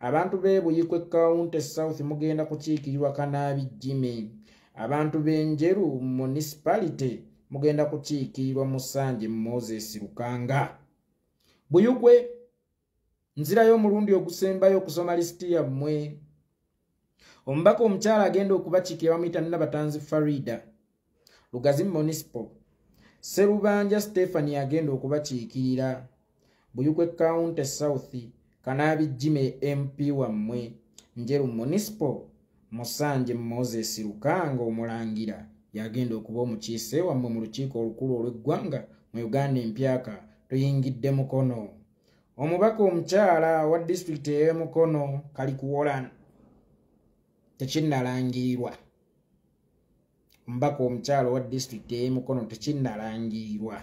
Abantu b'e Buyukwe County South mugenda kukiikirirwa Kanaabi Jimmy. Abantu b'Enjeru municipality mugenda kukiikirirwa Musanje Moses Lukanga. Buyukwe nzirayo omulundi ogusembayo okusoma lisiti yammwe. Omubaka omukyala agenda okubakiikirira bamuyita Nabatanzi Farida. Lugazi municipal Serubanja Stephanie agenda okubakiikirira. Buyukwe County South Kanaabi Jimmy MP wammwe. Njeru municipal Musanje Moses Lukanga omulangira yagenda okuba omukiise wammwe mu lukiiko olukulu olw'eggwanga mu Uganda empyaka tuyingidde Mukono. Omubaka omukyala wa disitulikiti ey'e Mukono kali kuwola tekinnalangirirwa. Omubaka omukyala wa disitulikiti ey'e Mukono tekinnalangirirwa.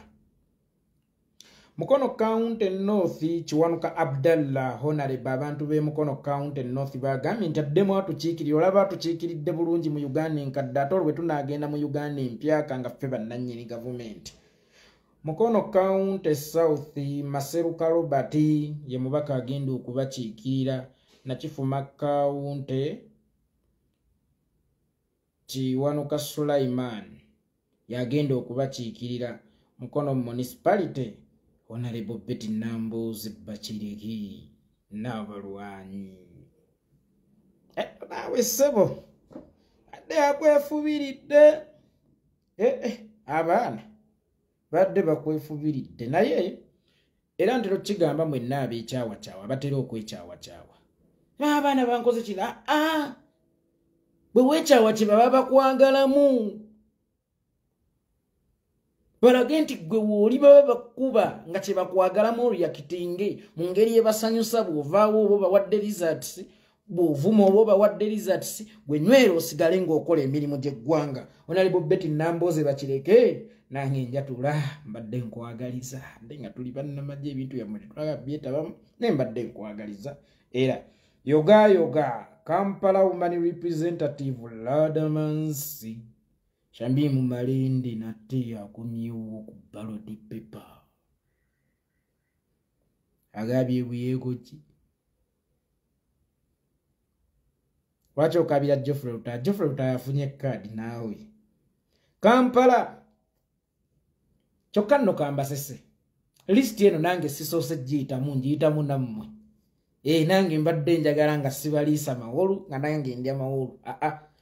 Mukono County North Kiwanuka Abdallah Honorable abantu b'e Mukono County North bagambye nti addemu atukiikirira olaba atukiikiridde bulungi mu Uganda enkadde ate olwe tunaagenda mu Uganda empyaka nga ffe bannannyini gavumenti. Mukono County South Maseruka Robert ye mubaka agenda okubakiikirira. Nakifuma County Kiwanuka Sulaiman yagenda okubakiikirira. Mukono Municipality Honorable Betty Nambuzi Bakiriki n'abalwanyi. Nawe ssebo adde akwefubiridde. Abaana badde bakwefubiridde naye era ntero kigamba mwenna ab'ekyawakyawa batera okwekyawakyawa. Abaana bankoze kira bwe weekyawa kye baba bakwagalamu. Balage nti gwe wooli baba bakuba nga kye bakwagalamu oluyakitinge mu ngeri ebasanyusa bw'ovaawo oba bawadde results bw'ovuma oba bawadde results gwe nywera osigale ng'okola emirimu gy'eggwanga. Honorable Betty Nambuzi Bakireke nange njatula mbadde nkwagaliza ate nga tuli bannamagye ebintu byammwe tetulaga byetabamu naye mbadde nkwagaliza. Era yoga Kampala Woman Representative Ladamansi Shambimu Malindi nate akumyewo ku ballot paper. Agabye buyego ki? Wacho kabira Geoffrey Ruta yafunye kadi nawe. Kampala Chokanno kamba sese. List eno nange sisose njiyitamu nammwe. Nange mbadde njagala nga sibaliisa mawolu nga nange ndya mawolu.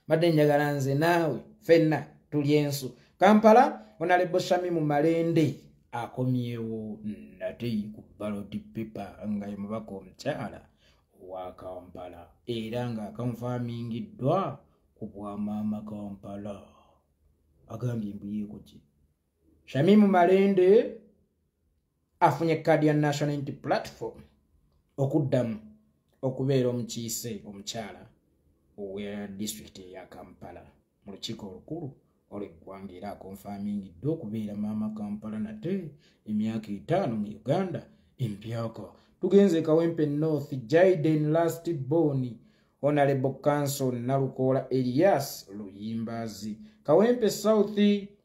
Mbadde njagala nze naawe fenna tuli ensu. Kampala Honorable Shamimu Malende akomyewo nate ku ballot paper nga ye mubaka omukyala wa Kampala era nga akonfamingiddwa ku bwamaama Kampala. Agambye mbuyeko ki? Shamimu Malende afunye kadi ya National Unity Platform okuddamu okubeera omukiise omukyala owa district ya Kampala mu lukiiko olukulu olw'eggwanga era akonfamingiddwa okubeera maama Kampala nate emyaka 5 mu Uganda empyaka. Tugenze Kawempe North Jaden Last Boni Honorable Council Nalukola Elias Luyimbazi. Kawempe South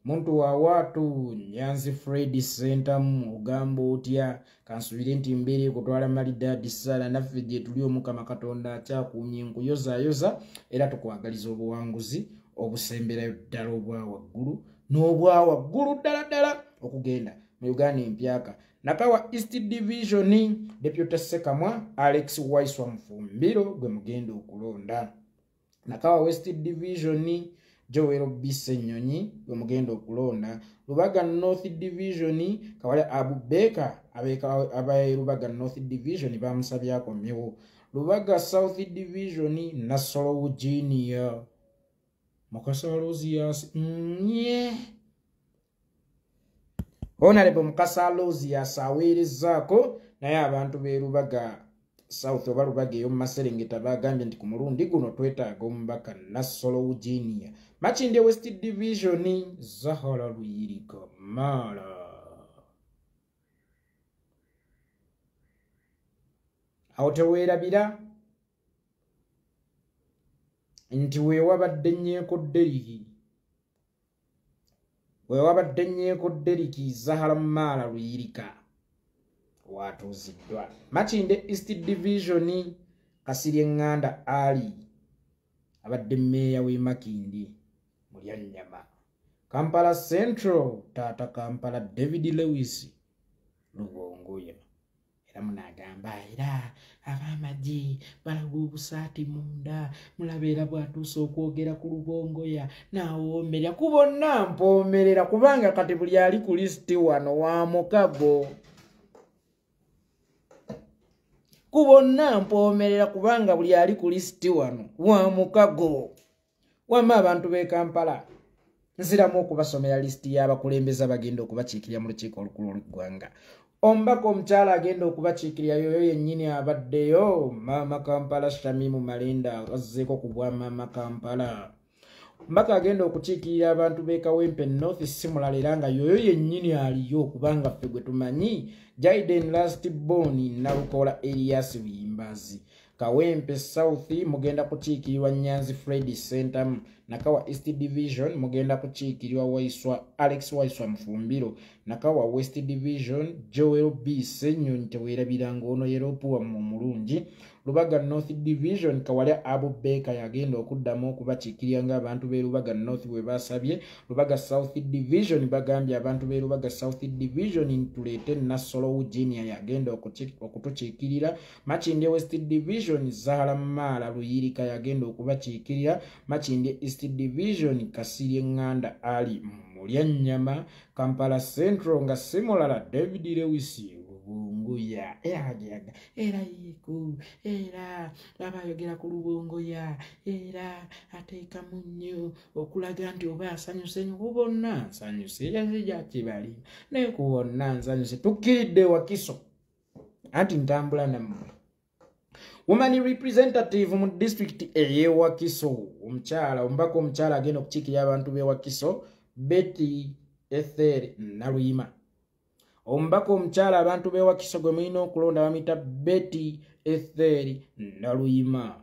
muntu wa watu Nyanzi Fred Center mugambo otya kansubire nti mbere kutwala malidadi sala naffe gye tuli omukama Katonda akyakumye nkuyoza era tukwagaliza obuwanguzi obusemberayo ddala obwa waggulu n'obwa waggulu ddala okugenda mu Uganda empyaka. Nakawa East Division Deputy Sekamwa Alex Waiswa Mfumbiro gwe mugenda okulonda. Nakawa West Division Joel Bisenyonyi gwe mugenda okulonda. Lubaga North Division Kawale Abubeka abaye Lubaga North Division bamusabye akomyewo. Lubaga South Division Nasolo Junior Mukasa Rosias Honorable Mukasa Rosias aweerezaako naye abantu b'e Lubaga South oba Lubaga eyo Maserengeta bagambye nti ku mulundi guno twetaaga omubaka Nasolo Junior. Makindye West Division Zahara Luyirika Mala. Awo teweerabira nti weewabadde nnyeeko Deriki Zahara Mala Luyirika watuuziddwa. Makindye East Division Kasirye Nganda Ali abadde mmeeya w'e Makindye Mulyanyama. Kampala Central Tata Kampala David Lewis Lubongoya era munagamba era abamagye balaga obusaati munda mulabeera bwatuusa okwogera ku Lubongoya naawoomerera kubonna mpoomerera kubanga kati buli ali ku lisiti wano wa mukago. Kubonna mpoomerera kubanga buli ali ku lisiti wano wa mukago. Wama abantu b'e Kampala nziramu okubasomera listi y'abakulembeze abagenda okubakiikirira mu lukiiko olukulu olw'eggwanga. Omubaka omukyala agenda okubakiikirira yoyo yennyini abaddeyo, Maama Kampala Shamimu Malenda azzeeko ku bwa Maama Kampala. Omubaka agenda okukiikirira abantu b'e Kawempe North si mulala era nga yoyo yennyini aliyo kubanga ffe gwe tumanyi Jaden Lastborn Nalukola Elias Buyimbazi. Kawempe South mugenda kukiikirirwa Nyanzi Fred Center, Nakawa East Division mugenda kukiikirirwa Alex Waiswa Mufumbiro, Nakawa West Division Joel B Senyonyi Teweerabiranga ono yeropuwa mu mulungi, Lubaga North Division Kawalya Abubeka yagenda okuddamu okubakiikirira ng'abantu b'e Lubaga North bwe basabye. Lubaga South Division bagambye abantu b'e Lubaga South Division tuleete Nasolo Virginia yagenda okutukiikirira. Makindye West Division Zahara Mala Luyirika yagenda okubakiikirira. Makindye East Division Kasirye Nganda Ali Mulyannyama. Kampala Central nga simulala David Lewis Lubunguya era yiku era abayogera ku Lubunguya era ateekamu nnyo okulaga nti oba asanyuse nnyo bonna nsanyuse yazija kibali naye kubonna nsanyuse tukkiridde Wakiso anti ntambula nammwe. Woman representative mu district eye Wakiso omukyala omubaka omukyala agenda okukiikirira abantu b'e Wakiso Betty Ethel Naluyima. Omubaka omukyala abantu b'e Wakiso gwe mulina okulonda bamuyita Betty Ethel Naluyima.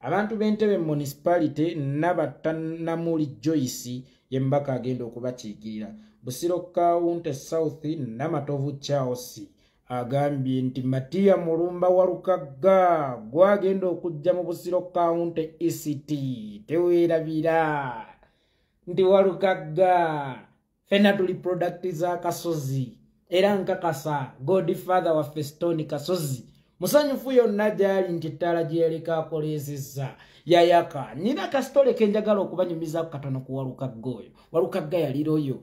Abantu b'Entebbe municipality Nabatanamuli Joyce ye mubaka agenda okubakiikirira. Busiro County South Namatovu Charles agambye nti Matiya Mulumba Walukagga gwagenda okujja mu Busiro County East teweerabira nti Walukagga fena tuli product za Kasozi era nkakasa Godfather wa Festoni Kasozi musanyufu yonna gyali nti ttaala gyereka akolezezza yayaka. Nina kasitole kenjagala okubanyumiza katono ku Walukagga oyo. Walukagga yaliroyo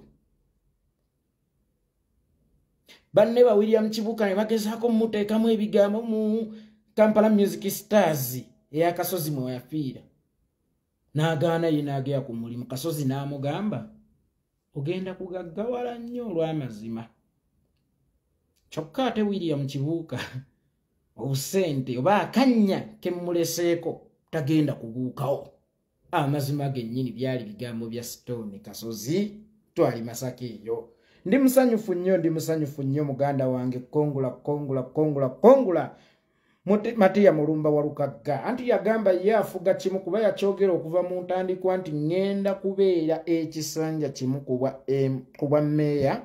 banne ba William Kibuka ne bagezaako mmuteekamu ebigambo mu Kampala Music Stars eya Kasozi mwe yafiira n'agaana ye n'agera ku mulimu. Kasozi n'amugamba ogenda kugaggawala nnyo olw'amazima kyokka ate William Kibuka obusente oba akannya kemuleseeko tagenda kubuukawo. Amazima gennyini byali bigambo bya Stone Kasozi twali Masaka eyo. Ndi musanyufu nnyo muganda wange kongula Matiya Mulumba Walukagga anti yagamba ye afuga kimu kuba yakyogera okuva mu ntandikwa nti ngenda kubeera ekisanja kimu kubwa meya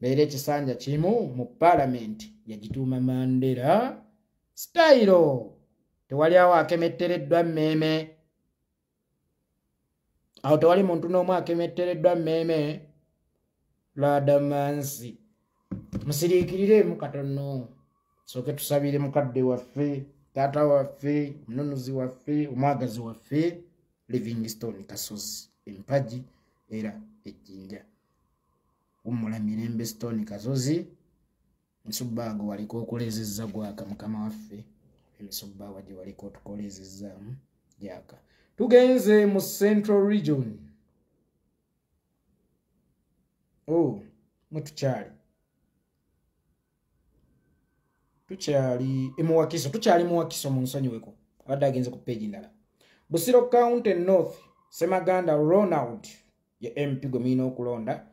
beera ekisanja kimu mu Parliament yagituuma Mandela style. Tewali awo akemettereddwa mmeme awo tewali muntu n'omu akemettereddwa mmeme. Ladamansi musiriikirire katono soke tusabire mukadde waffe taata waffe mununuzi waffe omwagazi waffe Livingstone Kasozi empaji era ejjinja umula Mirembe Stone Kasozi Nsubbago waliko okolezezza gwaka mukama waffe emisubbawa gye waliko otukolezezzaamu gyaka. Tugenze mu Central Region mutukyali tukyali mu Wakiso mu nsonyiweko abadde agenze ku page ndala. Busiro County North Semaganda Ronald ye MP gwe mulina okulonda.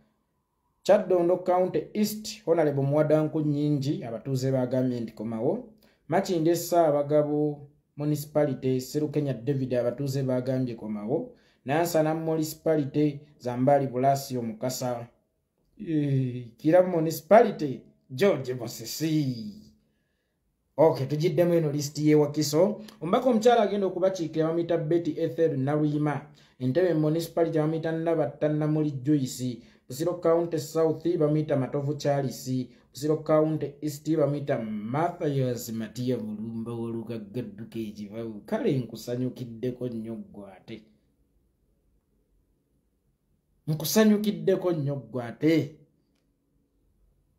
Kyaddondo County East Honorable Mwadanku Nyingi abatuuze bagambye nti komawo. Makindye Ssaabagabo Municipality Serukenya David abatuuze bagambye komawo. Nansana Municipality Zambali Bulasio Mukasa Kira Municipality George Bosesi. Okay, tujiddemu eno listi ye Wakiso. Omubaka omukyala agenda okubakiikira bamuyita Betty Ethel Naluyima. Entebbe Municipality bamuyita Nabatanamuli Joyce. Busiro County South bamuyita Matovu Charles. Busiro County East bamuyita Mathias Matiya Mulumba Walukagga dduka ekivavu. Kale nkusanyukiddeko nnyo ggwate. Nkusanyukiddeko nnyo ggwate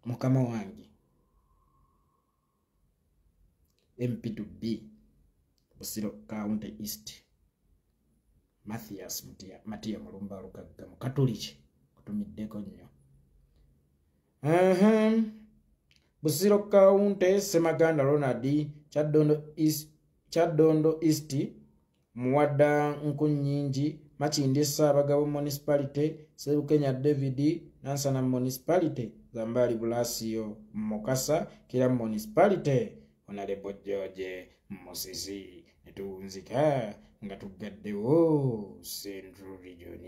mukama wange. MP2B Busiro County East Mathias Matia Mulumba Lukagga mu Katoliki kutumiddeko nnyo. Busiro Kaunti Semaganda Ronald Kyaddondo East Muwada Nkunyingi Makindi Ssaabagabo Municipality Serukenya David Nansana Municipality Zambali Bulasio Mokasa Kira Municipality Honorable George Mosisi netuwunzika nga tugaddewo Central Region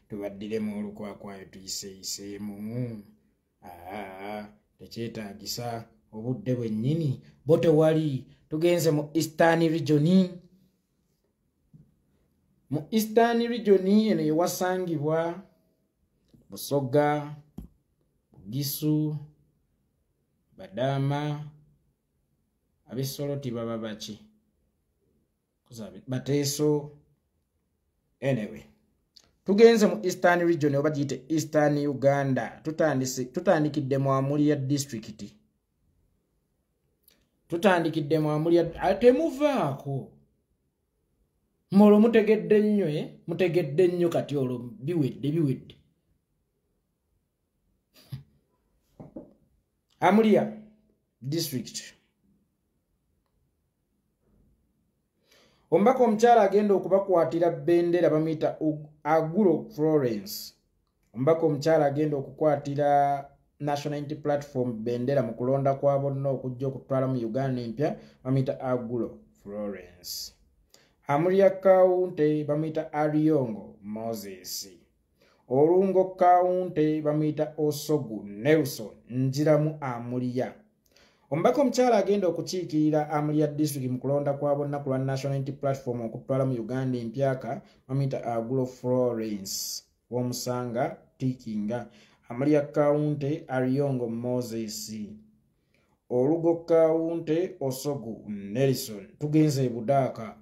tubaddilemu olukwakwayo tuyiseeyiseemu. Tekyetaagisa obudde bwennyini bo tewali. Tugenze mu Eastern Region. Mu Eastern Region eno ewasangibwa Busoga, Bugisu, Badama, Abisoloti baba baki Bateeso. Anyway, tugenze mu Eastern Region oba giyite Eastern Uganda. Tutandikidde mu Amulia District. Tutandikidde mu Amulia atemuvaako. Molo mutegedde nnyo mutegedde nnyo kati olwo biwedde. Amulia District. Ombako omukyala agenda okubakwatira bendera bamuyita Agulo Florence. Ombako omukyala agenda okukwatira National Unity Platform bendera mu kulonda kwa bonna okujja okutwala mu Uganda empya bamuyita Agulo Florence. Amulia Kaunti bamuyita Ariongo Moses. Olungo Kaunti bamuyita Osogu Nelson Njiramu Amulia. Ombako omukyala agenda okukiikirira Amulia District mu kulonda kwa bonna ku lwa National Unity Platform okutwala mu Uganda empyaka bamuyita Agulo Florence w'omusanga Tikinga. Amulia Kaunti Ariongo Moses. Olugo Kaunti Osogu Nelson. Tugenze Ebudaaka.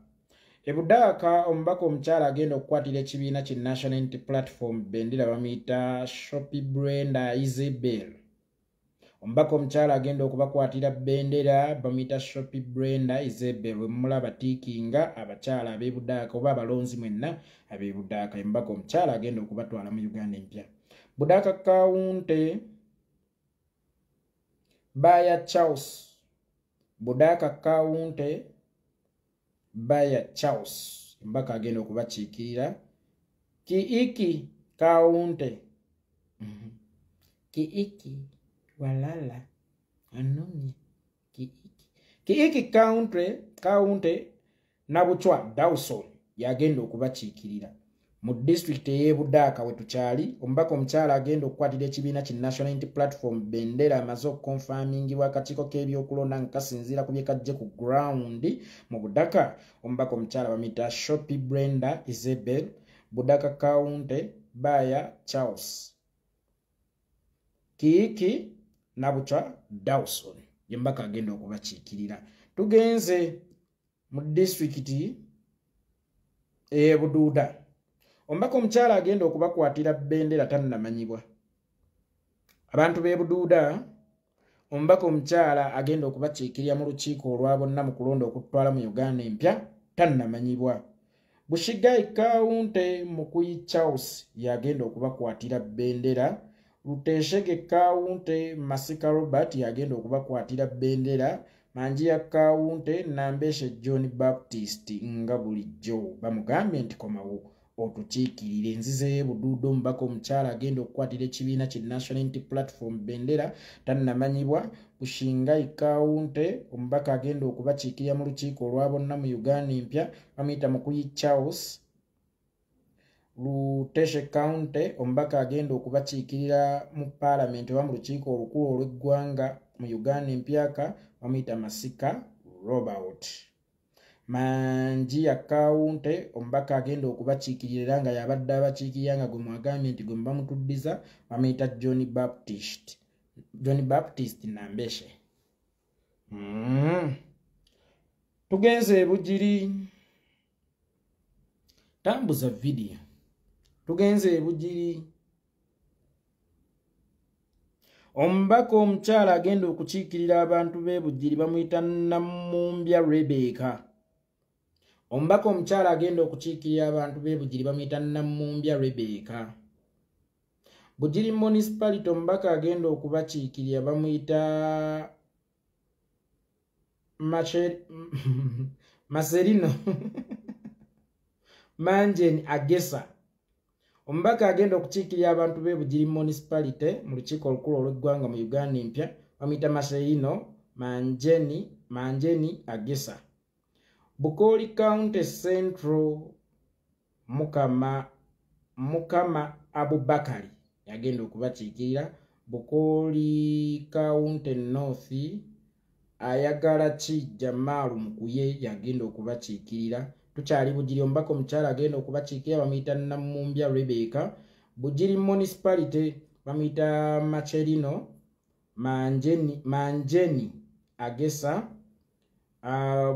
Ebudaaka ombako omukyala agenda okukwatira ekibiina ki National Unity Platform bendera bamuyita Shoppy Brenda Isabel. Ombako omukyala agenda okubakwatira bendera bamuyita Shoppy Brenda Isabel wemulaba Tikinga abakyala ab'Ebudaaka oba abalonzi mwenna ab'Ebudaaka. Ombako omukyala agenda okubatwala mu Uganda empya. Budaaka Kaunti Baya Charles. Budaaka Kaunti Baya Charles mbaka agenda okubakiikirira. Kiiki Kaunti Kiiki walala anumye Kiiki Kaunti Nabuchwa Dawson yagenda okubakiikirira. Mu district y'Ebudaaka wetukyali ombaka omukyala agenda okukwatira ekibiina ki National Unity Platform bendera amaze okukonfamingibwa akakiiko k'ebyokulonda nga kasinziira ku bye kajje ku ground mu Budaaka. Ombaka omukyala bamuyita Shoppy Brenda Isabel. Budaaka Kaunti Baya Charles. Kiiki Nabuchwa Dawson yembaka agenda okubakiikirira. Tugenze mu district Buduuda. Ombako omukyala agenda okubakwatira bendera tannamanyibwa. Abantu b'e Buduuda ombako omukyala agenda okubakiikirira mu lukiiko olwa bonna mu kulonda okutwala mu Uganda empya tannamanyibwa. Bushigai Kaunti Mukuyi Charles yagenda okubakwatira bendera. Luteshege Kaunti Masika Robert yagenda okubakwatira bendera. Manjia Kaunti Nambeshe John Baptist nga bulijjo bamugambye nti komawo otukiikirire. Enzize Buduuda ombaka omukyala agenda okukwatira ekibiina ki National Unity Platform bendera tannamanyibwa. Bushingai Kaunti ombaka agenda okubakiikirira mu lukiiko olwa bonna mu Uganda empya bamuyita Mukuyi Charles. Luteshe Kaunti ombaka agenda okubakiikirira mu Parliament oba mu lukiiko olukulu olw'eggwanga mu Uganda empyaka bamuyita Masika Robert. Manjia Kaunti ombaka agenda okubakiikirira nga yabadde abakiikirira nga gwe mwagambye nti gwe bamutuddiza bamuyita John Baptist Nambeshe. Tugenze Bugiri. Tambuza video. Tugenze Bugiri. Ombaka omukyala agenda okukiikirira abantu b'e Bugiri bamuyita Namumbya Rebecca. Omubaka omukyala agenda okukiikirira abantu b'e Bugiri bamuyita Namumbya Rebecca. Bugiri Municipality omubaka agenda okubakiikirira bamuyita Maserino Manjeni Agesa. Omubaka agenda okukiikirira abantu b'e Bugiri Municipality mu lukiiko olukulu olw'eggwanga mu Uganda empya bamuyita Maserino Manjeni Agesa. Bukoli County Central Mukama Abubakari yagenda okubakiikirira. Bukoli County North Ayagala Kijamalu Mukuye yagenda okubakiikirira. Tukyali Bugiri omubaka omukyala agenda okubakiikirira bamuyita Namumbya Rebecca. Bugiri Municipality bamuyita Macherino Manjeni Agesa.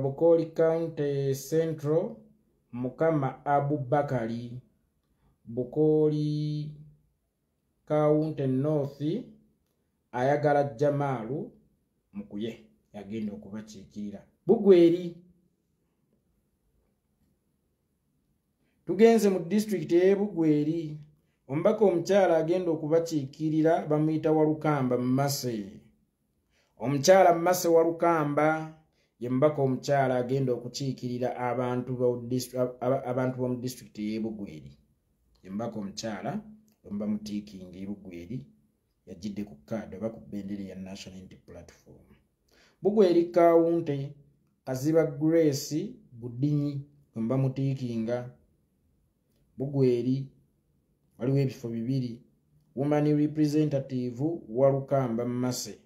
Bukoli County Central Mukama Abubakari. Bukoli County North Ayagala Jamalu Mukuye yagenda okubakiikirira. Bugweri tugenze mu district y'e Bugweri omubaka omukyala agenda okubakiikirira bamuyita Walukamba Mase. Omukyala Mase Walukamba ye mubaka omukyala agenda okukiikirira abantu b'omu district y'e Bugweri. Ye mubaka omukyala bwe mutiikinga e Bugweri yajjidde ku kaada oba ku bendera ya National Unity Platform. Bugweri County Kaziba Grace Budinyi bwe mutiikinga. Bugweri waliwo ebifo bibiri. Woman Representative Walukamba Mase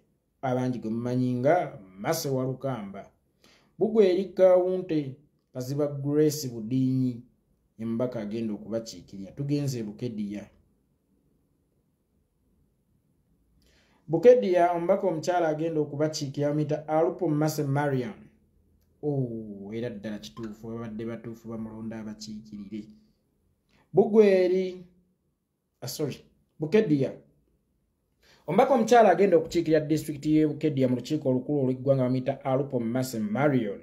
abangi gwe mumanyi nga Mase Walukamba. Bugweri County Kaziba Grace Budinyi ye mubaka agenda okubakiikirira. Tugenze Bukedya. Bukedya omubaka omukyala agenda okubakiikirira bamuyita Alupo Mase Mariam. Era ddala kituufu babadde batuufu bamulonda abakiikirire. Bukedya omubaka omukyala agenda okukiikirira district y'e Bukedya mu lukiiko olukulu olw'eggwanga bamuyita Alupo Mase Marion.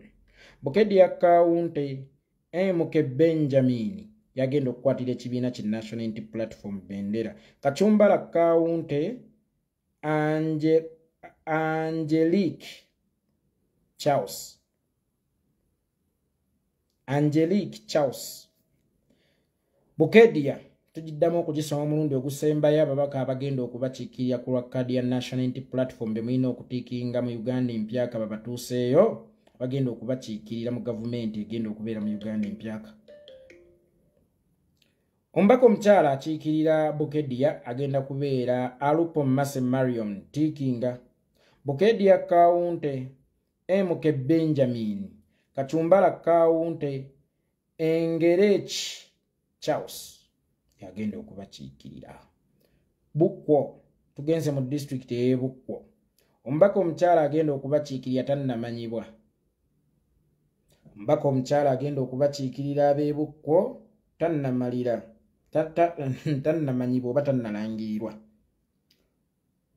Bukedya County MK Benjamin yagenda okukwatira ekibiina ki National Unity Platform bendera. Kachumbala County Angelique Charles. Bukedya tujiddamu okugisoma omulundi ogusembayo ababaka abagenda okubakiikirira ku lwa kkaadi ya National Unity Platform be mulina okutiikinga mu Uganda empyaka babatuuseeyo bagenda okubakiikirira mu gavumenti egenda okubeera mu Uganda empyaka. Omubaka omukyala akiikirira Bukedya agenda kubeera Alupo Mase Marion tiikinga. Bukedya County MK Benjamin. Kachumbala County Engerechi Charles yagenda okubakiikirira. Bukwo tugenze mu district y'e Bukwo omubaka omukyala agenda okubakiikirira tannamanyibwa. Omubaka omukyala agenda okubakiikirira ab'e Bukwo tannamalira tannamanyibwa oba tannalangirirwa.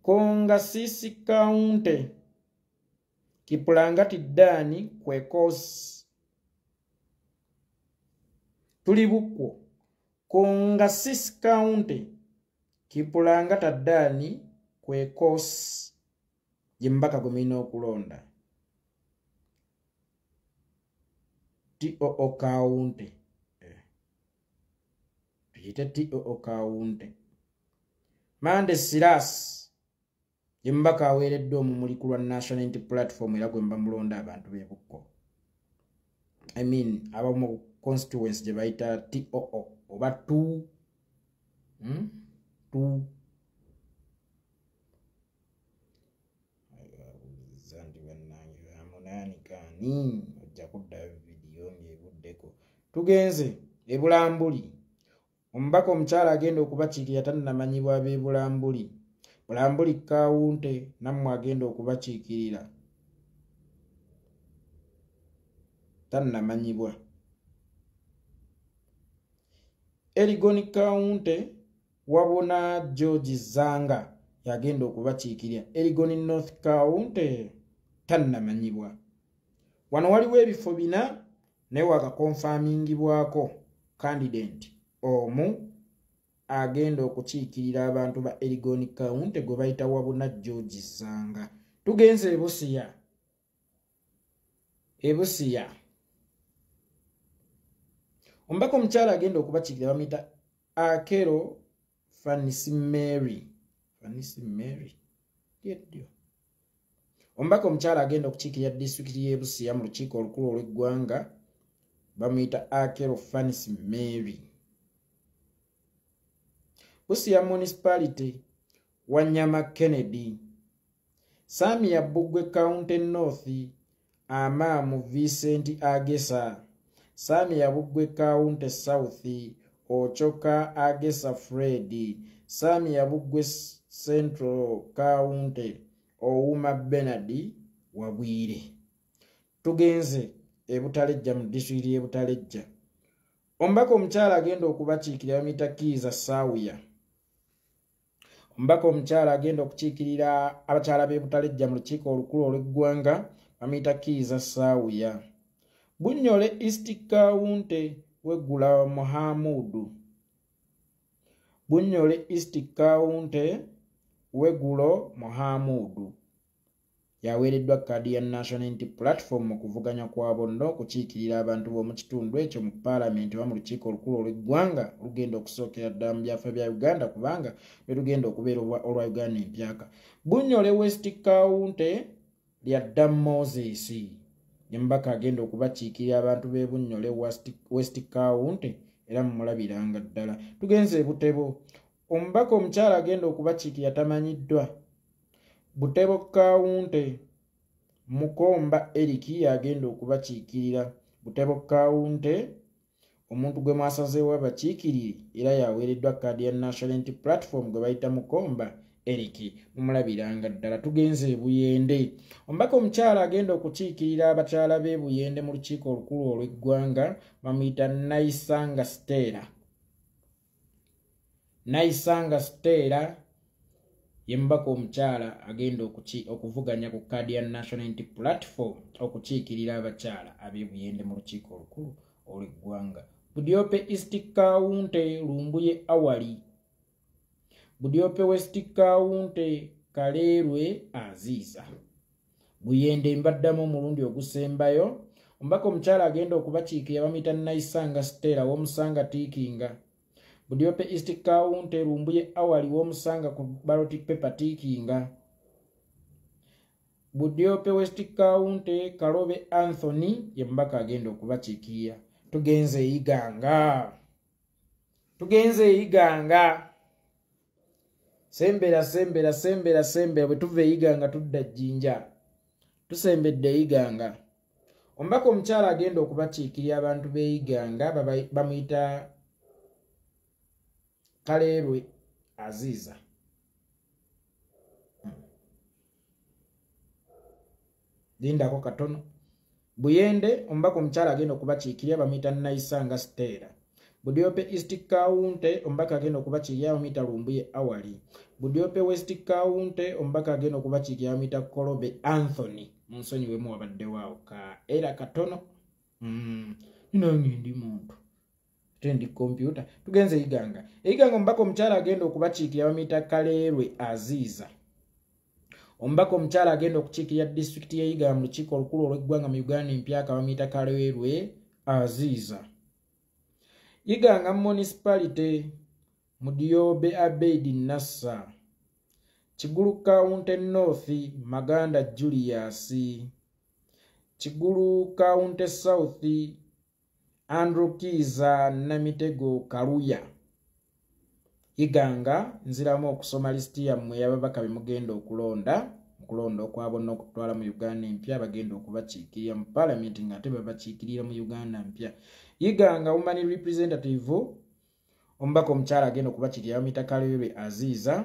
Kongasisi County Kipulangati Dani Kwekos. Tuli Bukwo Kongasisi County Kipulangata Dani Kwekos ye mubaka gwe mulina okulonda. TOO County tuyite TOO County. Mande Silas ye mubaka aweereddwa omumuli ku lwa National Unity Platform era gwe mulonda abantu b'e Bukko. Abamu constituency gye bayita TOO oba tu zanti bannange amunani kani ojja kudda video ng'ebuddeko. Tugenze e Bulambuli omubaka omukyala agenda okubakiikirira tannamanyibwa ab'e Bulambuli. Bulambuli County nammwe agenda okubakiikirira tannamanyibwa. Erigoni County Wabona George Zanga yagenda okubakiikirira. Erigoni North County tannamanyibwa. Wano waliwo ebifo bina ne wakakonfamingibwako candidate omu agenda okukiikirira abantu ba Elgon County gwe bayita Wabuna George Sanga. Tugenze ebusiya ombako omukyala agenda okubakiikirira bamuyita Akero Fanisi Mary dio ombako omukyala agenda okukiikirira disitulikiti y'ebusiya mu lukiiko olukulu olw'eggwanga bamuyita Akero Fanisi Mary. Busia Municipality Wanyama Kennedy Samia Bugwe County North Amamu Vincent Agesa Samia Bugwe County South Ochoka Agesa Freddy Samia Bugwe Central County Ouma Benard Wabwire. Tugenze ebutalejja mu district y'ebutalejja ombako omukyala agenda okubakiikirira bamuyita Kiza Sawuya. Ombako omukyala agenda okukiikirira abakyala b'ebutalejja mu lukiiko olukulu olw'eggwanga bamuyita Kiza Sawuya. Bunyole East County Wegula Mohamudu Bunyole East County Wegulo Mohamudu yaweereddwa kkaadi ya National Unity Platform okuvuganya kwa bonna okukiikirira abantu b'omu kitundu ekyo mu Parliament oba mu lukiiko olukulu olw'eggwanga olugenda okusookera ddala mu byaffe bya Uganda kubanga lwe lugenda okubeera olwa Uganda empyaka. Bunyole West County lyadda Moses yembaka agenda okubakiikirira abantu b'e Bunyole West County era mumulabiranga ddala. Tugenze Butebo omubaka omukyala agenda okubakiikirira tamanyiddwa. Butebo County Mukomba Eriki agenda okubakiikirira. Butebo County omuntu gwe mwasazeewo abakiikirire era yaweereddwa kkaadi ya National Unity Platform gwe bayita Mukomba Eriki mumulabiranga ddala. Tugenze Buyende omubaka omukyala agenda okukiikirira abakyala b'e Buyende mu lukiiko olukulu olw'eggwanga bamuyita Naisanga Stella yembaka omukyala agenda okuvuganya ku kkaadi ya National Unity Platform okukiikirira abakyala ab'e Buyende mu lukiiko olukulu olw'eggwanga. Budyope East County Lumbuye Awali Budyope West County Kalerwe Aziza. Buyende mbaddamu omulundi ogusembayo omubaka omukyala agenda okubakiikirira bamuyita Naisanga Stella w'omusanga Tiikinga. Budyope East County Lumbuye Awali w'omusanga ku ballot paper Tiikinga. Budyope West County Kalobe Anthony yembaka agenda okubakiikirira. Tugenze Iganga sembera bwe tuve Iganga tudda Jjinja tusembedde Iganga. Omubaka omukyala agenda okubakiikirira abantu b'e Iganga bamuyita Kalerwe Aziza. Lindako katono. Buyende omubaka omukyala agenda okubakiikirira bamuyita Naisanga Stella. Budyope East County omubaka agenda okubakiikirira bamuyita Lumbuye Awali. Budyope West County omubaka agenda okubakiikirira bamuyita Kolobe Anthony. Munsonyiwe wabaddewo awo ka era katono. Nange ndi muntu tendi computer. Tugenze Iganga omubaka omukyala agenda okubakiikirira bamuyita Kalerwe Aziza. Omubaka omukyala agenda okukiikirira district ye Iganga mu lukiiko olukulu olw'eggwanga mu Uganda empyaka bamuyita Kalerwe Aziza. Iganga Municipality Mudyobe Abedi Nassa. Kigulu County North Maganda Julius. Kigulu County South Andrew Kiza Namitego Kaluya. Iganga nziramu okusoma listi yammwe y'ababaka be mugenda okulonda okwa bonna okutwala mu Uganda empya bagenda okubakiikirira mu Parliament ng'ate babakiikirira mu Uganda empya. Iganga Woman Representative omubaka omukyala agenda okubakiikirira bamuyita Kalerwe Aziza.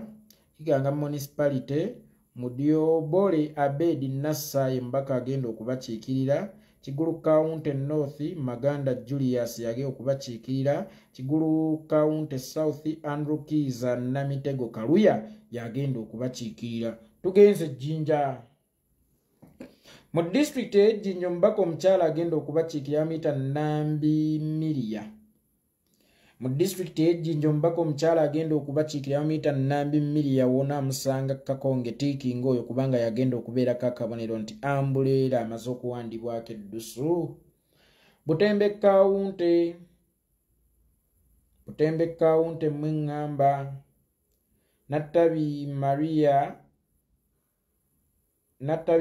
Iganga Municipality Mudyobole Abedi Nassa yembaka agenda okubakiikirira. Kigulu County North Maganda Julius yagenda okubakiikirira. Kigulu County South Andrew Kiza Namitego Kaluya yagenda okubakiikirira. Tugenze Jjinja Mu district ejinja omubaka omukyala agenda okubakiikira mita Nambi Miria. Mu district ejinja omubaka omukyala agenda okubakiikira mita Nambi Miria wona amusanga Kakonge tiikinga oyo kubanga yagenda okubeerako akabonero nti Ambuleera amaze okuwandibwako eddusu. Butembe Kaunti Mwengamba Natabi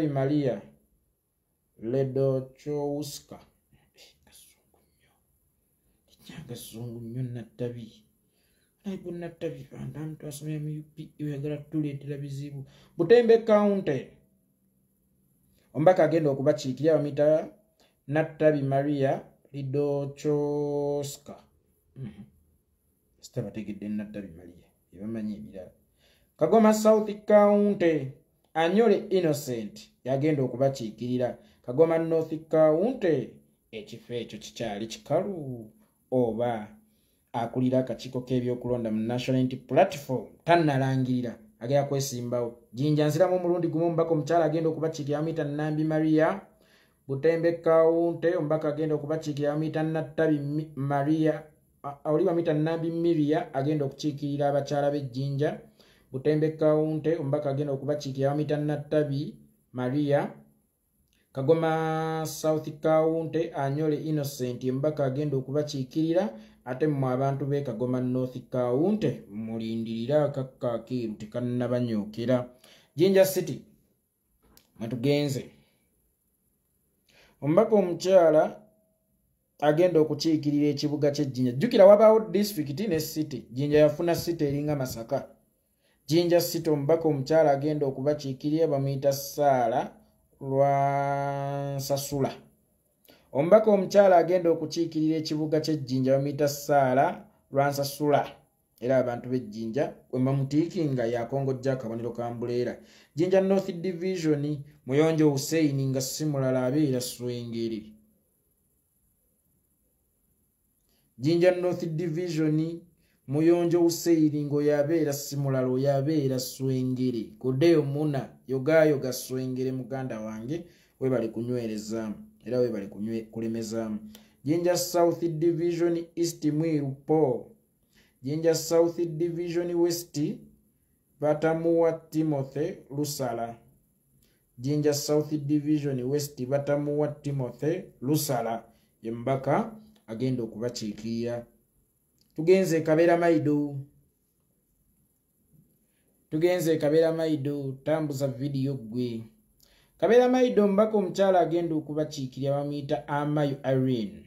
Maria Ledochowska Kazungu nnyo Natabi aibu Natabi bantu asomera mu UP yagala tuleetera bizibu. Butembe Kaunti omubaka agenda okubakiikira bamuyita Natabi Maria Ledochowska. Sitabategedde Natabi Maria ebamanyi ebirala. Kagoma South County Anyole Innocent yagenda okubakiikirira. Kagoma North County ekifo ekyo kikyali kikalu oba akulira akakiiko k'ebyokulonda mu National Unity Platform tannalangirira agenda kwesimbawo. Jinja nsiramu omulundi gumu omubaka omukyala agenda okubakiikira mita Nambi Maria. Butembe Kaunti omubaka agenda okubakiikira mita Natabi Maria oliwa mita Nambi Miria agenda okukiikirira abakyala b'ejjinja. Butembe Kaunti omubaka agenda okubakiikira mita Natabi Maria. Kagoma South County Anyole Innocent omubaka agenda okubakiikirira ate mu abantu b'e Kagoma North County mulindirira akakaakiiru tekannabanyookera. Jinja City mwetugenze omubaka omukyala agenda okukiikirira ekibuga ky'Ejjinja. Jjukira wabaawo district ne city. Jinja yafuna city eringa Masaka. Jinja City omubaka omukyala agenda okubakiikirira bamuyita Saala Lwansasula. Omubaka omukyala agenda okukiikirira ekibuga ky'Ejjinja bamuyita Saala Lwansasula. Era abantu b'Ejjinja we bamutiikinga yakongojja akabonero ka Ambuleera. Jinja North Division Muyonjo Hussein nga si mulala abeera Swengere. Jinja North Division Muyonjo Hussein ngo yabeera si mulala yabeera Swengere. Kodeyo muna yogayoga Swengere muganda wange we bali kunywereza era we bali kulemeza. Jinja South Division East Mwiru Po. Jinja South Division West Batamuwa Timothy Lusala. Jinja South Division West Batamuwa Timothy Lusala yembaka agenda okubakiikirira. Tugenze Kabera Maido tambuza video gwe. Kabera Maido omubaka omukyala agenda okubakiikirira bamuyita Amayu Irene.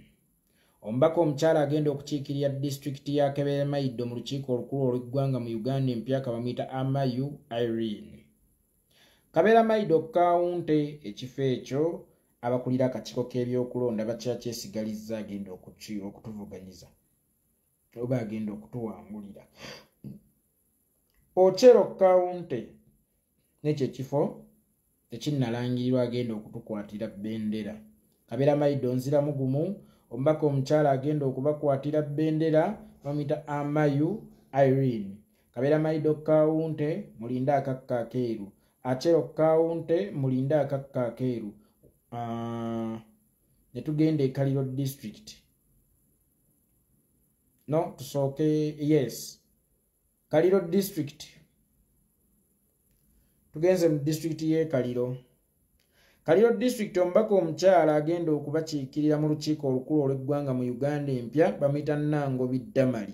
Omubaka omukyala agenda okukiikirira district ya Kabera Maido mu lukiiko olukulu olw'eggwanga mu Uganda empyaka bamuyita Amayu Irene. Kabera Maido County ekifo ekyo abakulira akakiiko k'ebyokulonda bakyakyesigarizza agenda okutuvuganyiza oba agenda okutuwangulira. Ochero County n'ekyo ekifo tekinnalangirirwa agenda okutukwatira bendera. Kabera Maido nziramu gumu omubaka omukyala agenda okubakwatira bendera bamuyita Amayu Irene. Kabera Maido County mulinda akakka akeeru. Achero County mulinda akakka akeeru. Netugende Kaliro district. No, tusooke yes. Kaliro district. Tugenze mu district ye Kaliro. Kaliro district omubaka omukyala agenda okubakiikirira mu lukiiko olukulu olw'eggwanga mu Uganda empya bamuyita Nango Biddamali.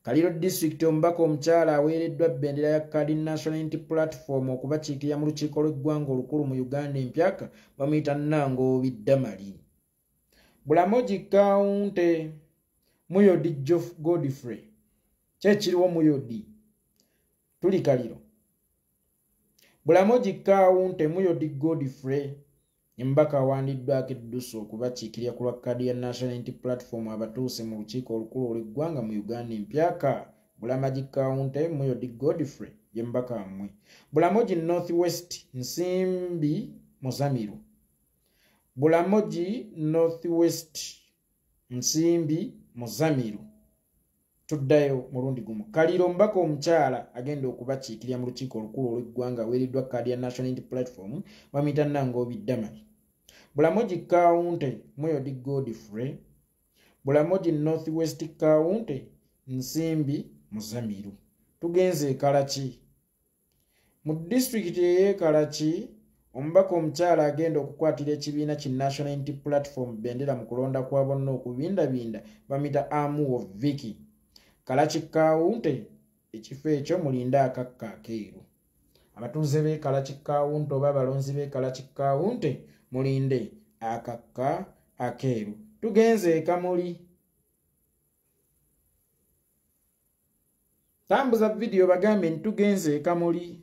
Kaliro district omubaka omukyala aweereddwa bendera ya Kadi National Unity Platform okubakiikirira mu lukiiko olw'eggwanga olukulu mu Uganda empyaka bamuyita Nango Biddamali. Bulamoji County Muyodi Godfrey. Kyekiriwo Muyodi tuli Kaliro. Bulamoji County Muyodi Godfrey embaka awandiddwako eddusu okubakiikirira ku lwa Kadi ya National Unity Platform abatuuse mu lukiiko olukulu olw'eggwanga mu Uganda empyaka. Bulamoji County Muyodi Godfrey yembaka amwe. Bulamoji North West Nsimbi Muzamiru. Bulamoji North West Nsimbi Muzamiru. tuddayo mulundi gumu. Kaliro mbaka omukyala agenda okubakiikirira mu lukiiko olukulu olw'eggwanga weeriddwa kkaadi ya National Unity Platform bamuyita Nangoobi Damali. Bulamoji Kaunti Muyodi Godfrey. Bulamoji North West Kaunti Nsimbi Muzamiru. Tugenze e Karachi. Mu district y'e Karachi omubaka omukyala agenda okukwatira ekibiina ki National Unity Platform bendera mu kulonda kwa bonna okubindabinda bamuyita Amuwo Vicky. Karachi Kaunti ekifo ekyo mulinde akakka akeeru. Abatuuze b'e Karachi Kaunti oba abalonzi b'e Karachi Kaunti mulinde akakka akeeru. Tugenze e Kamuli. Tambuza video bagambe ntugenze e Kamuli.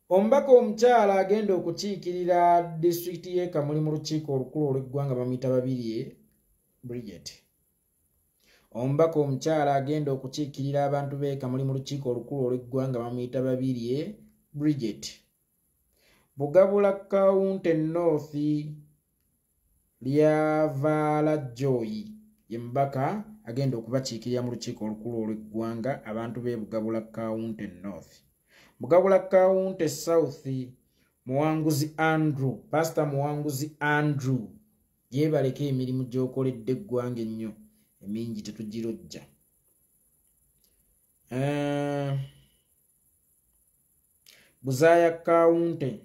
Omubaka omukyala agenda okukiikirira district y'e Kamuli mu lukiiko olukulu olw'eggwanga bamuyita Babirye Bridget. Omubaka omukyala agenda okukiikirira abantu b'e Kamuli mu lukiiko olukulu olw'eggwanga bamuyita Babirye Bridget. Bugabula Kaunti North Lyavaala Joy ye mubaka agenda okubakiikirira mu lukiiko olukulu olw'eggwanga abantu b'e Bugabula Kaunti North. Bugabula Kaunti South Muwanguzi Andrew, Pastor Muwanguzi Andrew yeebaleko emirimu gy'okoledde eggwanga ennyo emingi tetugirojja. Buzaaya Kaunti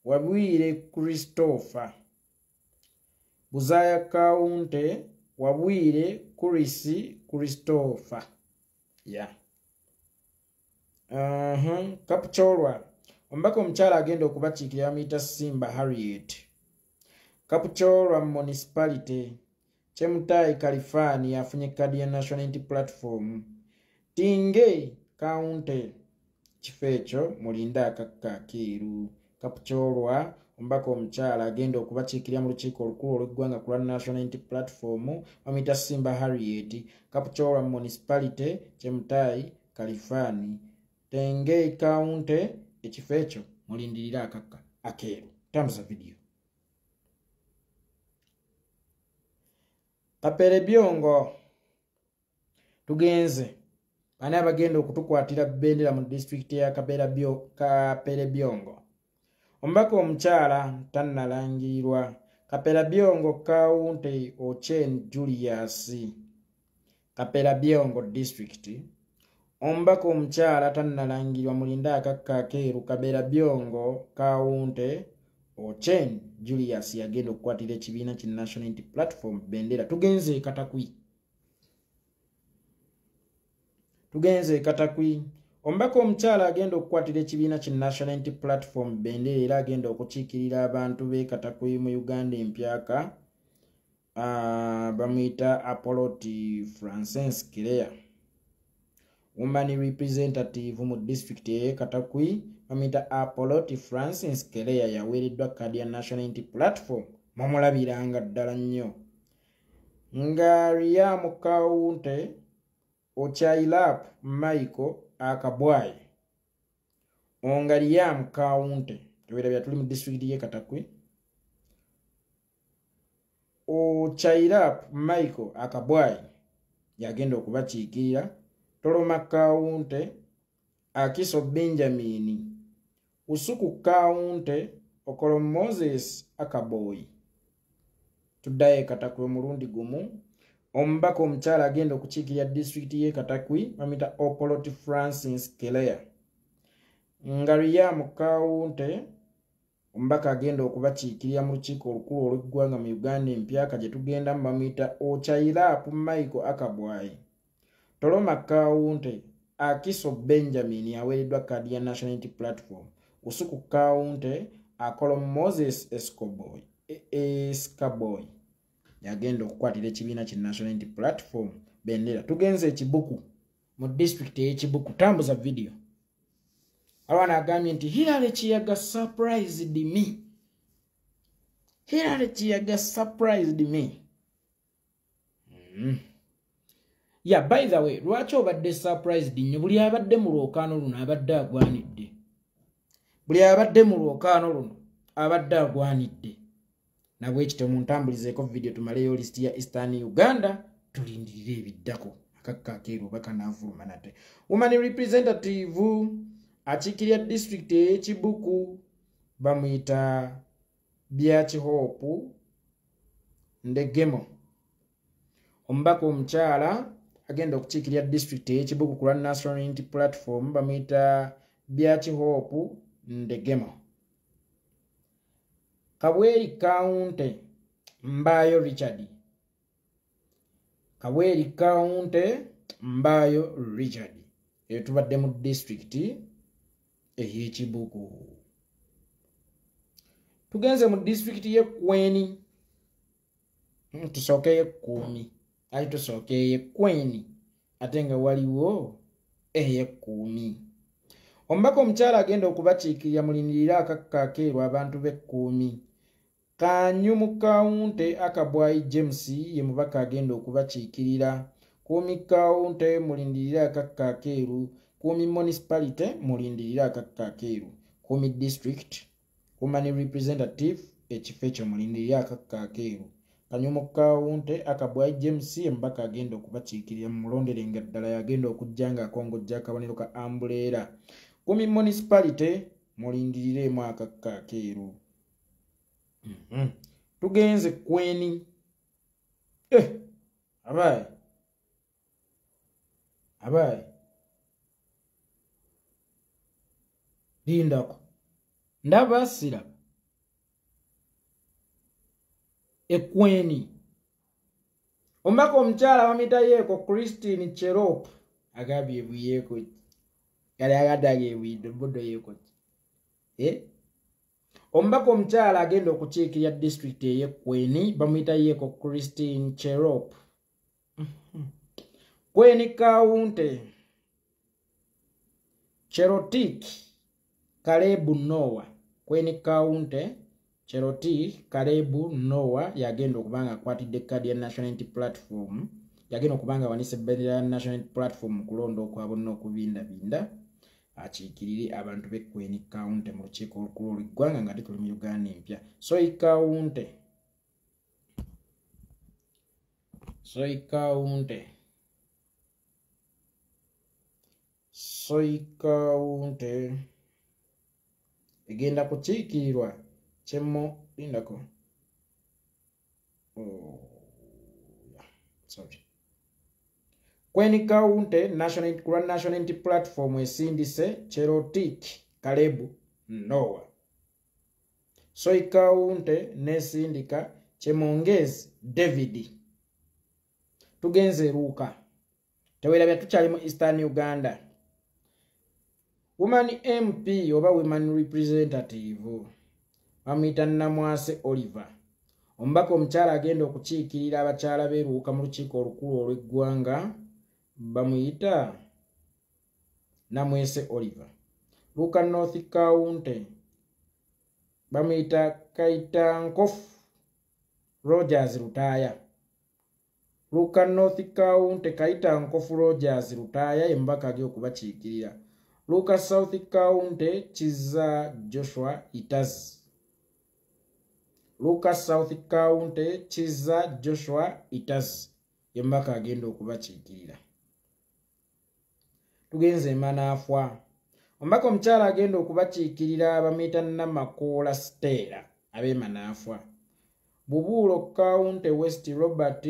Wabwire Christopher. Buzaaya Kaunti Wabwire Christopher. Yeah. Kapuchorwa omubaka omukyala agenda okubakiikirira bamuyita Simba Harriet. Kapuchorwa Municipality Chemutai Kalifani afunye kkaadi ya National Unity Platform. Tinge Kaunti kifo ekyo mulinde akakka akeeru. Kapuchorwa omubaka omukyala agenda okubakiikirira mu lukiiko olukulu olw'eggwanga ku lwa National Unity Platform bamuyita Simba Harriet. Kapuchorwa Municipality Chemutai Kalifani Tenge Kaunti ekifo ekyo mulindirira akakka akeeru. Tambuza video. Kapere Byongo tugenze bani abagenda okutukwatira bendera mu district ya Kapere Byongo. Omubaka omukyala tannalangirirwa. Kapere Byongo Kaunti Ochen Julius. Kapere Byongo district omubaka omukyala tannalangirirwa mulinde akakka akeeru. Kapere Byongo Kaunti Ochen Julius yagenda okukwatira ekibiina ki National Unity Platform bendera. Tugenze e Katakwi. Omubaka omukyala agenda okukwatira ekibiina ki National Unity Platform bendera era agenda okukiikirira abantu b'e Katakwi mu Uganda empyaka bamuyita Apoloti Francis Kirea. Woman representative mu district y'e Katakwi bamuyita Apoloti Francis Kirea yaweereddwa kkaadi ya National Unity Platform mumulabiranga ddala nnyo. Nga Riamu Kaunti Ochailap Michael Akabwai. Onga Riamu Kaunti tuwera tuli mu district y'e Katakwi. Ochailap Michael Akabwai yagenda okubakiikirira. Toloma Kaunti Akiso Benjamin. Usuku Kaunti Okolo Moses Akaboy. Tuddayo e Katakwi mulundi gumu. Omubaka omukyala agenda okukiikirira district y'e Katakwi bamuyita Opoloti Francis Kelea. Ngariyamu Kaunti omubaka agenda okubakiikirira mu lukiiko olukulu olw'eggwanga mu Uganda empyaka gye tugendamu bamuyita Ochailap Michael Akabwai. Toloma Kaunti Akiso Benjamin yaweereddwa kkaadi ya National Unity Platform. Usuku Kaunti Akolo Moses Eskaboy yagenda okukwatira ekibiina ki National Unity Platform bendera. Tugenze ekibuku mu district y'ekibuku. Tambuza video. Awana agambye nti Hillary Kiyaga surprised me. Hillary Kiyaga surprised me. Yeah, by the way, lwaki obadde surprised nnyo? Buli abadde mu lwokaano luno abadde agwanidde. Buli abadde mu lwokaano luno abadde agwanidde. Nabwe ekitemu ntambulizeeko video tumaleyo list ya Eastern Uganda tulindirire ebiddako akakka akeeru oba kanaavuluma nate. Woman representative akiikirira district ey'Ekibuku bamuyita Byakihope Ndegemo. Omubaka omukyala agenda okukiikirira district ey'Ekibuku ku lwa National Unity Platform bamuyita Byakihope Ndegemo. Kabweri County Mbayo Richard. Kabweri County Mbayo Richard. Eyo tubadde mu district ey'Ekibuku. Tugenze mu district y'Ekweni. Tusooke y'Ekkuumi. Ali tusooke y'Ekweni. Ate nga waliwo ey'Ekkuumi. Omubaka omukyala agenda okubakiikirira mulindirira akakka akeeru abantu b'Ekkuumi. Kanyumu County Akabwayi James ye mubaka agenda okubakiikirira. Kuumi County mulindirira akakka akeeru. Kuumi Municipality mulindirira akakka akeeru. Kuumi District Woman Representative ekifo ekyo mulindirira akakka akeeru. Kanyumu County Akabwayi James ye mubaka agenda okubakiikirira mu mulonderenga ddala yagenda okujja nga akongojja akabonero ka Umbrella. Kuumi Municipality mulindiriremu akakka akeeru. Tugenze Kweni. Abaye lindako ndaba sira Ekweni. Omubaka omukyala bamuyita yeeko Christine Cherop agambye ebuyeeko yali agaddaga ebuyidde bodo yeeko. Omubaka omukyala agenda okukiikirira district ey'Ekweni bamuyita yeeko Christine Cherop. Kweni County Cherotik Kalebu Noah. Kweni County Cherotik Kalebu Noah yagenda okubanga akwatidde kadi ya National Unity Platform. Yagenda okubanga wanise ebbendera ya National Unity Platform kulonda okwa bonna okubindabinda. Akiikirire abantu b'Ekweni County mu lukiiko olukulu olw'eggwanga nga tuli mu Uganda empya. Soy County egenda kukiikirirwa Kyemmo lindako. Kweni County National Unity Platform esindise Cherotik Kalebu Noah. Soy County nesindika Kyemongezi David. Tugenze Luuka. Tewerabya tukyali mu Eastern Uganda. Woman MP oba Woman Representative bamuyita Namwase Oliver. Omubaka omukyala agenda okukiikirira abakyala b'e Luuka mu lukiiko olukulu olw'eggwanga bamuyita Namwese Oliver. Luuka North County bamuyita Kaitankofu Rogers Lutaya. Luuka North County Kaitankofu Rogers Lutaya ye mubaka agenda okubakiikirira. Luuka South County Kiza Joshua Itazi. Luuka South County Kiza Joshua Itazi ye mubaka agenda okubakiikirira. Tugenze Manaafwa. Omubaka omukyala agenda okubakiikirira bamuyita Namakoola Stella ab'e Manaafwa. Bubuulo County West Robert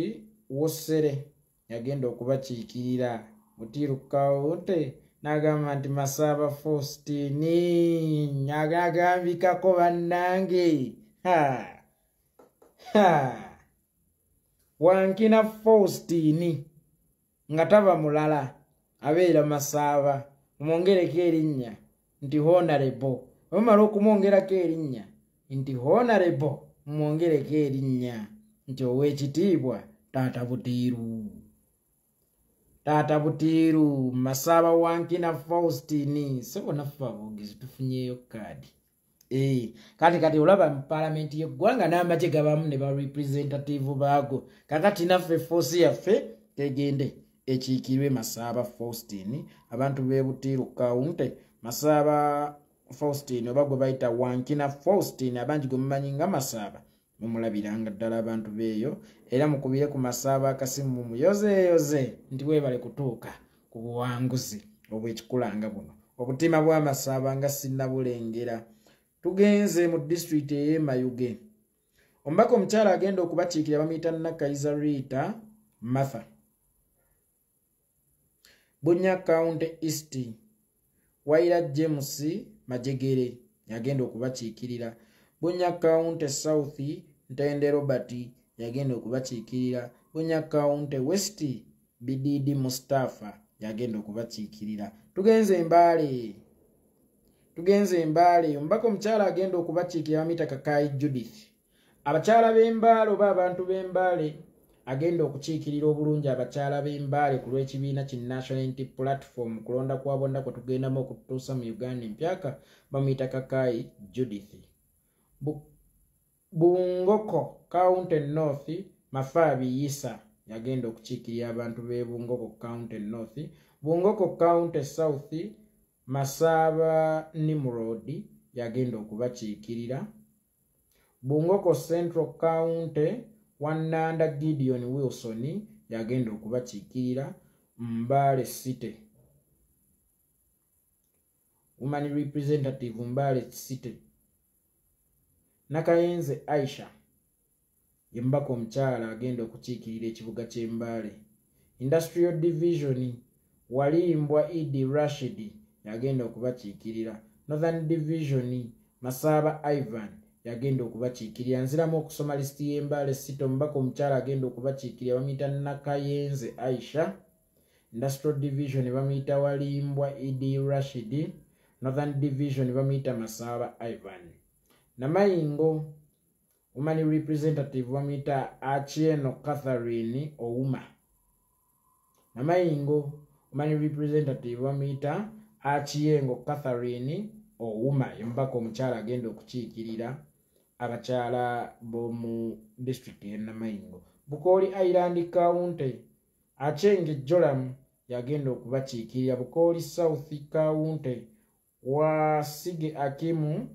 Wosere yagenda okubakiikirira. Butiru County n'agamba nti Masaba Faustini agambikako bannange. Wankina Faustini nga taba mulala abeera Masaba mwongereko erinnya nti Honorable. Omala okumwongerako erinnya nti Honorable mwongereko erinnya nti ow'ekitiibwa Taata Butiru. Taata Butiru Masaba Wankina Faustini sebo naffe aboogezi tufunyeeyo kadi. Kati olaba mu Parliament y'eggwanga n'amagye gabamu ne ba representative baago. Kakati naffe force yaffe tegende ekiikirwe Masaba Faustini abantu b'e Butiru County. Masaba Faustini oba gwe bayita Wankina Faustini abangi gwe mumanyi nga Masaba mumulabiranga ddala abantu beeyo era mukubire ku masaaba akasimu muyozeeyoze nti weebale kutuuka ku buwanguzi obw'ekikulanga buno obutima bw'amasaaba nga sinnabulengera. Tugenze mu disitulikiti ey'e Mayuge. Omubaka omukyala agenda okubakiikira bamuyita Nakayiza Rita Martha. Bunya County East Waira James Majegere yagenda okubakiikirira. Bunya County South Ntende Robert yagenda okubakiikirira. Bunya County West Bididi Mustafa yagenda okubakiikirira. Tugenze Mbale. Omubaka omukyala agenda okubakiikira bamuyita Kakayi Judith. Abakyala b'Embale oba abantu b'Embale agenda okukiikirira obulungi abakyala b'Embale ku lw'ekibiina ki National Unity Platform kulonda kwa bonna kwe tugendamu okutuusa mu Uganda empyaka bamuyita Kakayi Judith. Bungoko County North Mafaabi Yisa yagenda okukiikirira abantu b'e Bungoko County North. Bungoko County South Masaba Nimrod yagenda okubakiikirira. Bungoko Central County Wananda Gideon Wilson yagenda okubakiikirira. Mbale City Woman Representative Mbale City Nakayenze Aisha yembaka omukyala agenda okukiikirira ekibuga ky'Embale. Industrial Division Walimbwa Idi Rashid yagenda okubakiikirira. Northern Division Masaba Ivan yagenda okubakiikirira. Nziramu okusoma lisiti y'Embale City. Omubaka omukyala agenda okubakiikirira bamuyita Nakayenze Aisha. Industrial Division bamuyita Walimbwa Idi Rashid. Northern Division bamuyita Masaba Ivan. Namayingo Woman Representative bamuyita Achieno Catherine Ouma. Namayingo Woman Representative bamuyita Achiengo Catherine Ouma yembaka omukyala agenda okukiikirira abakyala b'omu district y'e Namayingo. Bukoli Island County Achenge Joram yagenda okubakiikirira. Bukoli South County Wasige Akimu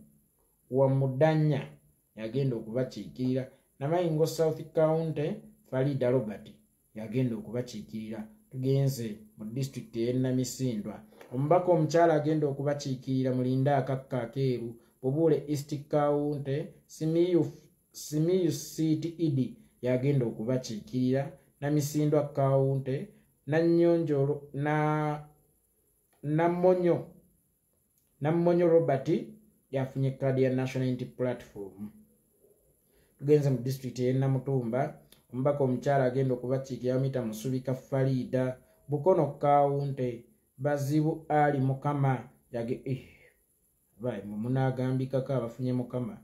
wa Mudanya yagenda okubakiikirira. Namayingo South County Farida Robert yagenda okubakiikirira. Tugenze mu district y'e Namisindwa. Omubaka omukyala agenda okubakiikirira Mulinda Akakka Akeeru. Bubule East County Simiyu Seat Idi yagenda okubakiikirira. Namisindwa County Nanyonjolo Namonyo Robert yafunye kadi ya National Unity Platform. Tugenze mu district y'e Namutumba. Omubaka omukyala agenda okubakiikirira bamuyita Musubika Farida. Bukono County Bazibu Ali Mukama munagambikako abafunye Mukama.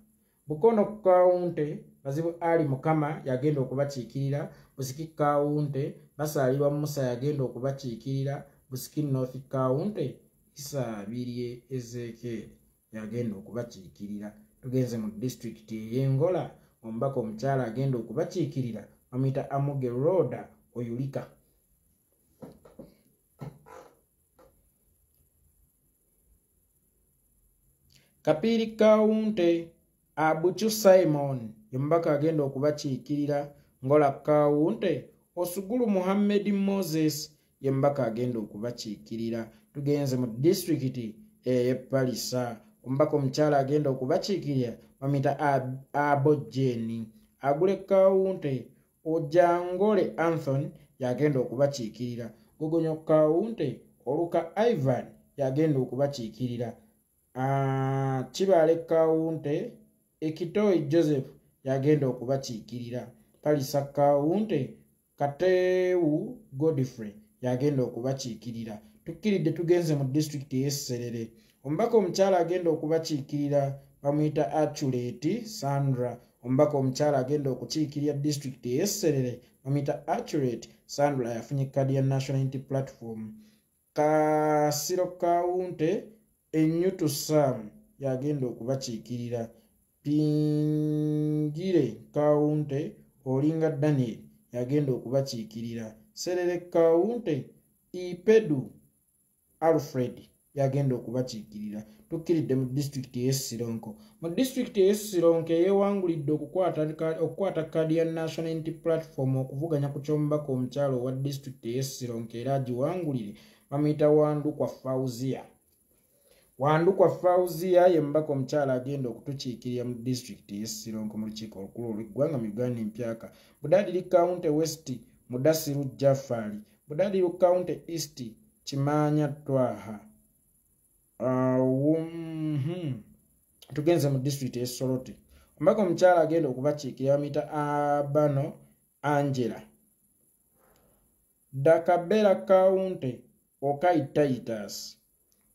Bukono County Bazibu Ali Mukama yagenda okubakiikirira. Busiki County Basalirwa Musa yagenda okubakiikirira. Busiki North County Isabirye Ezekiel yagenda okubakiikirira. Tugenze mu district y'Engola. Omubaka omukyala agenda okubakiikirira bamuyita Amuge Road Oyulika. Kapiri County Abuchu Simon yembaka agenda okubakiikirira. Ngola County Osugulu Muhammad Moses yembaka agenda okubakiikirira. Tugenze mu district y'e Palisa. Omubaka omukyala agenda okubakiikirira bamuyita Abojeni. Agule County Ojangole Anthony yagenda okubakiikirira. Gogonyo County Oluka Ivan yagenda okubakiikirira. Kibale County Ekitoyi Joseph yagenda okubakiikirira. Palisa County Katewu Godfrey yagenda okubakiikirira. Tukiridde tugenze mu district y'e Serere. Omubaka omukyala agenda okubakiikirira bamuyita Accurate Sandra. Omubaka omukyala agenda okukiikirira district y'e Serere bamuyita Accurate Sandra yafunye kadi ya National Unity Platform. Kasiro County Enyutu Sam yagenda okubakiikirira. Pingire County Olinga Daniel yagenda okubakiikirira. Serere County Ipedu Alfred yagenda okubakiikirira. Tukkiridde mu disitulikiti y'Essironko. Mu disitulikiti y'Essironko yeewangulidde okukwata kkaadi ya National Unity Platform okuvuganya ku ky'omubaka omukyalo owa disitulikiti y'Essironko era agiwangulire bamuyita Wandukwa Fauzia. Wandukwa Fauzia ye mubaka omukyala agenda okutukiikirira mu disitulikiti y'Essironko mu lukiiko olukulu olw'eggwanga mu Uganda empyaka. Budadiri County West Mudasiru Jafari, Budadiri County East Kimanya Twaha. Tugenze mu disitulikiti y'Essoroti. Omubaka omukyala agenda okubakiikirira bamuyita Abano Angela. Dakabera County Okaitaitas,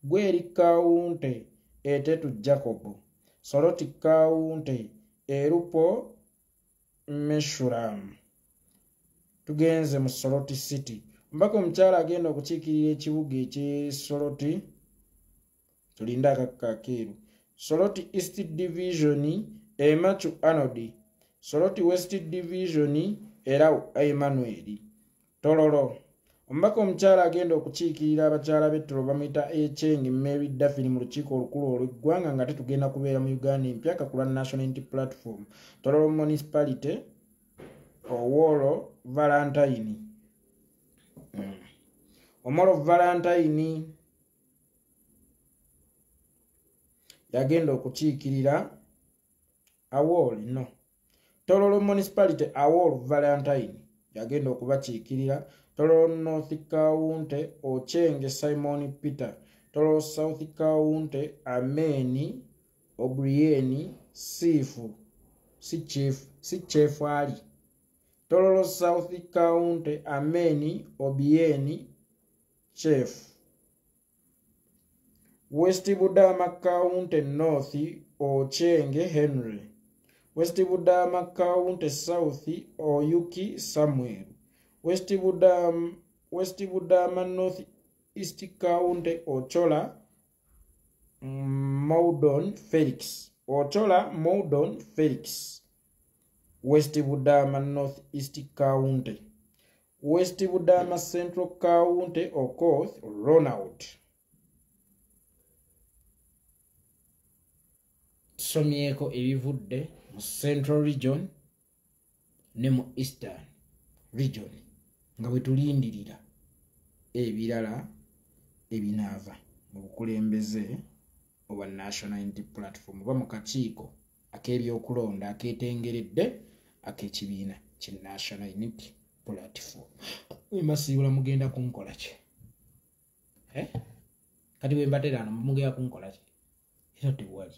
Gweri County Etetu Jacob, Soroti County Erupo Meshuram. Tugenze mu Soroti City. Omubaka omukyala agenda okukiikirira ekibuga eky'Soroti. Tulinda akakakeeru. Soroti East Division Emachu Anodi, Soroti West Division Erau Emmanuel. Tololo. Omubaka omukyala agenda okukiikirira abakyala b'Ettolo bamuyita Echeng Mary Daffin mu lukiiko olukulu olw'eggwanga nga tetugenda kubeera mu Uganda empyaka ku lwa National Unity Platform. Tololo Municipality Owolo Valentine. Omolo Valentine yagenda okukiikirira Awol no. Tololo Municipality Awol Valentine yagenda okubakiikirira. Tololo North County Ochenge Simon Peter. Tololo South County Ameni Obrieni Sifu si chief ali. Tololo South County Ameni Obieni Chief. West Budama County North Ochenge Henry. West Budama County South Oyuki Samuel. West Budama North East County Ochola Maudon Felix. Ochola Maudon Felix. West Budama North East County. West Budama Central County Okoth Ronald. Somyeko ebivudde mu Central Region ne mu Eastern Region nga bwe tulindirira ebirala ebinaava mu bukulembeze obwa National Unity Platform oba mu kakiiko ak'ebyokulonda akeetengeredde ak'ekibiina ki National Unity Platform. Masiibula mugenda kunkola ki? Kati bwe mbatera mugenda kunkola ki? Era tewali.